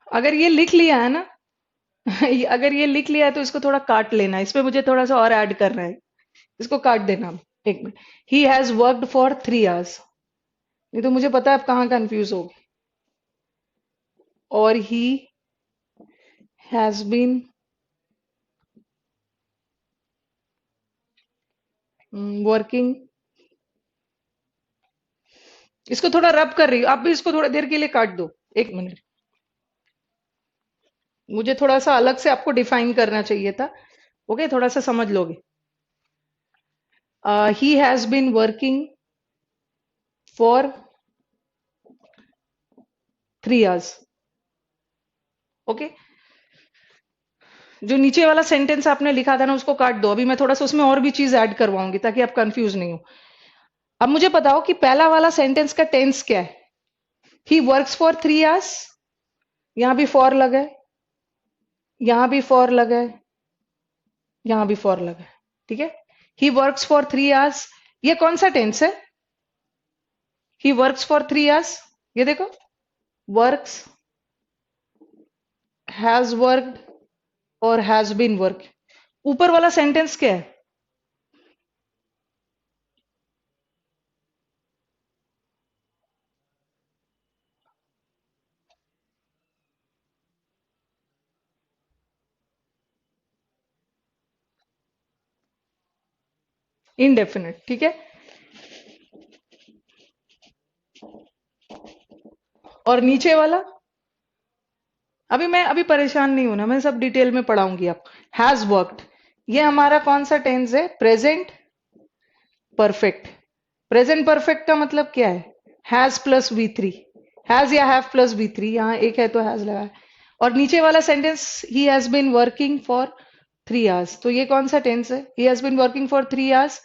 अगर ये लिख लिया है ना अगर ये लिख लिया है तो इसको थोड़ा काट लेना है, इसमें मुझे थोड़ा सा और ऐड करना है, इसको काट देना। एक minute. He has worked for 3 hours, नहीं तो मुझे पता है आप कहाँ कंफ्यूज हो। और ही हैज बीन वर्किंग, इसको थोड़ा रब कर रही हूँ, आप भी इसको थोड़ा देर के लिए काट दो। एक मिनट, मुझे थोड़ा सा अलग से आपको डिफाइन करना चाहिए था। ओके, थोड़ा सा समझ लोगे। He has been working for 3 hours. Okay, जो नीचे वाला सेंटेंस आपने लिखा था ना, उसको काट दो। अभी मैं थोड़ा सा उसमें और भी चीज ऐड करवाऊंगी ताकि आप कंफ्यूज नहीं हो। अब मुझे बताओ कि पहला वाला सेंटेंस का टेंस क्या है। ही वर्क्स फॉर 3 आवर्स, यहां भी फॉर लगा है, यहां भी फॉर लगा है, यहां भी फॉर लगा है, ठीक है। ही वर्क्स फॉर 3 आवर्स, ये कौन सा टेंस है। ही वर्क्स फॉर 3 आवर्स, ये देखो, वर्क्स, हैज वर्कड और हैज बीन वर्क। ऊपर वाला सेंटेंस क्या है। इनडेफिनेट, ठीक है। और नीचे वाला, अभी परेशान नहीं होना, मैं सब डिटेल में पढ़ाऊंगी आप। हैज वर्कड, ये हमारा कौन सा टेंस है। Present perfect. प्रेजेंट परफेक्ट का मतलब क्या है। हैज प्लस V3, हैज या हैव प्लस V3, यहाँ एक है तो हैज लगा है। और नीचे वाला sentence, he has been working for 3 hours, तो ये कौन सा टेंस है। He has been working for 3 hours,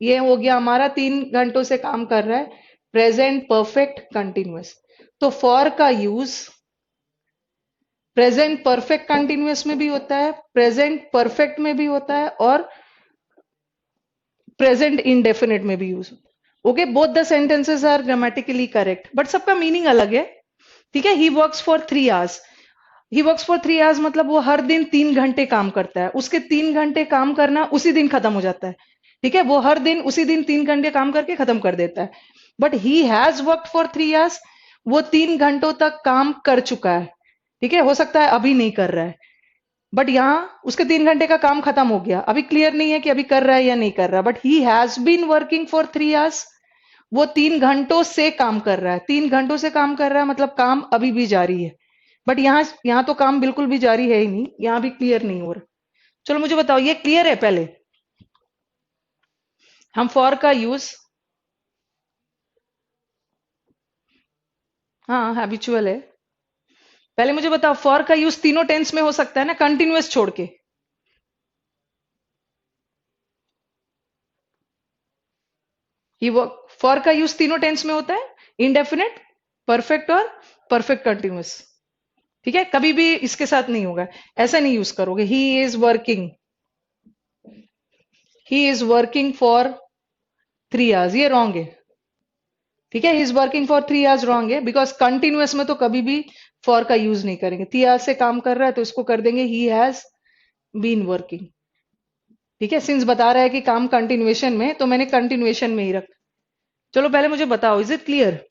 ये हो गया हमारा 3 घंटों से काम कर रहा है, प्रेजेंट परफेक्ट कंटिन्यूअस। तो फॉर का यूज प्रेजेंट परफेक्ट कंटिन्यूअस में भी होता है, प्रेजेंट परफेक्ट में भी होता है, और प्रेजेंट इंडेफिनिट में भी यूज होता है। Okay, both the sentences are grammatically correct, but सबका मीनिंग अलग है, ठीक है। He works for 3 hours, he works for 3 hours मतलब वो हर दिन 3 घंटे काम करता है, उसके 3 घंटे काम करना उसी दिन खत्म हो जाता है, ठीक है। वो हर दिन उसी दिन 3 घंटे काम करके खत्म कर देता है। But he has worked for 3 hours, वो 3 घंटों तक काम कर चुका है, ठीक है। हो सकता है अभी नहीं कर रहा है, बट यहाँ उसके 3 घंटे का काम खत्म हो गया, अभी क्लियर नहीं है कि अभी कर रहा है या नहीं कर रहा। But he has been working for 3 hours, वो 3 घंटों से काम कर रहा है, 3 घंटों से काम कर रहा है मतलब काम अभी भी जारी है, बट यहाँ तो काम बिल्कुल भी जारी है ही नहीं, यहाँ भी क्लियर नहीं हो रहा। चलो मुझे बताओ, ये क्लियर है? पहले हम फॉर का यूज, हाँ हैबिचुअल है। पहले मुझे बताओ, फॉर का यूज तीनों टेंस में हो सकता है ना, कंटिन्यूअस छोड़ के? ही वर्क, फॉर का यूज तीनों टेंस में होता है, इंडेफिनेट, परफेक्ट और परफेक्ट कंटिन्यूअस। ठीक है, कभी भी इसके साथ नहीं होगा, ऐसा नहीं यूज करोगे। He is working for 3 hours, ये रॉन्ग है। ठीक है, he is working for 3 hours wrong है, बिकॉज कंटिन्यूअस में तो कभी भी फॉर का यूज नहीं करेंगे। 3 आवर्स से काम कर रहा है तो इसको कर देंगे ही हैज बीन वर्किंग। ठीक है, सिंस बता रहा है कि काम कंटिन्यूएशन में, तो मैंने कंटिन्यूएशन में ही रख। चलो पहले मुझे बताओ, is it clear?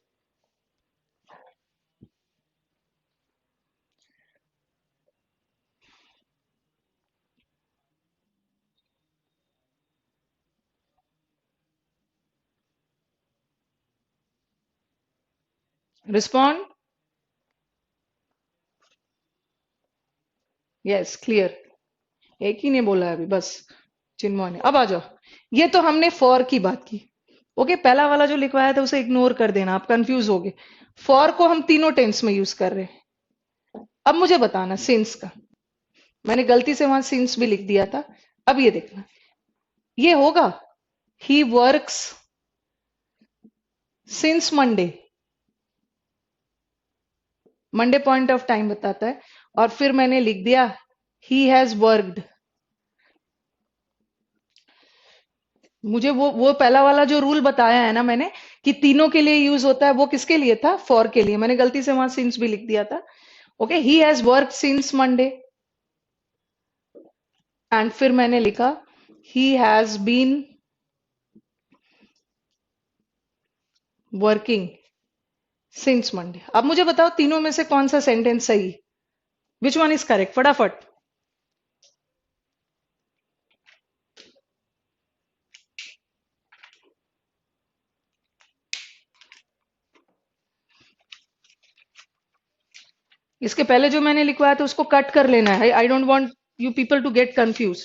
Respond. Yes, clear. एक ही ने बोला है अभी बस, चिन्मय ने। अब आ जाओ, ये तो हमने फॉर की बात की। ओके, पहला वाला जो लिखवाया था उसे इग्नोर कर देना, आप कंफ्यूज हो गए। फॉर को हम तीनों टेंस में यूज कर रहे हैं। अब मुझे बताना सिंस का, मैंने गलती से वहां सिंस भी लिख दिया था। अब ये देखना, ये होगा he works since Monday. Monday point of time बताता है, और फिर मैंने लिख दिया ही हैज वर्कड। मुझे वो पहला वाला जो रूल बताया है ना मैंने, कि तीनों के लिए यूज होता है, वो किसके लिए था? फॉर के लिए। मैंने गलती से वहां सिंस भी लिख दिया था। Okay, he has work since Monday, and फिर मैंने लिखा he has been working since Monday. अब मुझे बताओ, तीनों में से कौन सा सेंटेंस सही? Which one is correct? फटाफट। इसके पहले जो मैंने लिखवाया था उसको कट कर लेना है। I don't want you people to get confuse.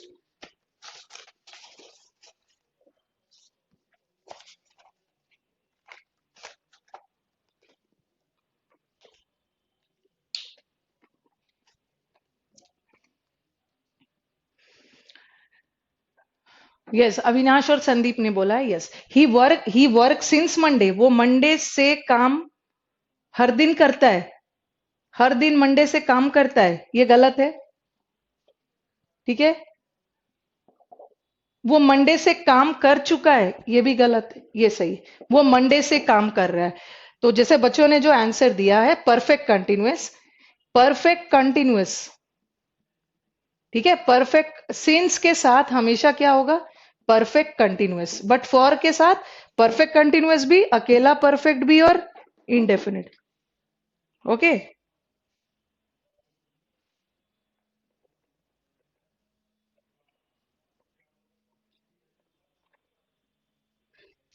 Yes, Avinash और संदीप ने बोला है। Yes, he work since Monday, वो मंडे से काम हर दिन करता है। हर दिन मंडे से काम करता है, ये गलत है। ठीक है, वो मंडे से काम कर चुका है, ये भी गलत है। ये सही, वो मंडे से काम कर रहा है। तो जैसे बच्चों ने जो आंसर दिया है, परफेक्ट कंटिन्यूअस, परफेक्ट कंटिन्यूअस। ठीक है, परफेक्ट सिंस के साथ हमेशा क्या होगा? Perfect continuous. बट फॉर के साथ परफेक्ट कंटिन्यूअस भी, अकेला परफेक्ट भी, और indefinite. Okay,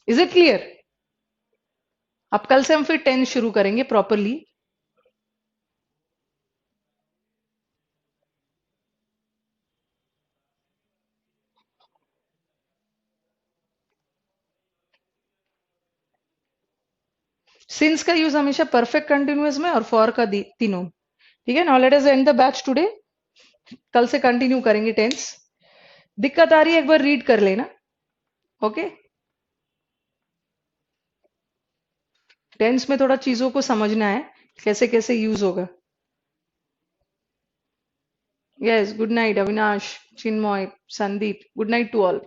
is it clear? अब कल से हम फिर टेंस शुरू करेंगे प्रॉपरली। सिंस का यूज हमेशा परफेक्ट कंटिन्यूअस में और फॉर का तीनों। ठीक है, now let us and the batch today. कल से कंटिन्यू करेंगे टेंस। दिक्कत आ रही है, एक बार रीड कर लेना। ओके, टेंस में थोड़ा चीजों को समझना है, कैसे कैसे यूज होगा। Yes, good night Avinash, Chinmay, Sandeep, good night to all.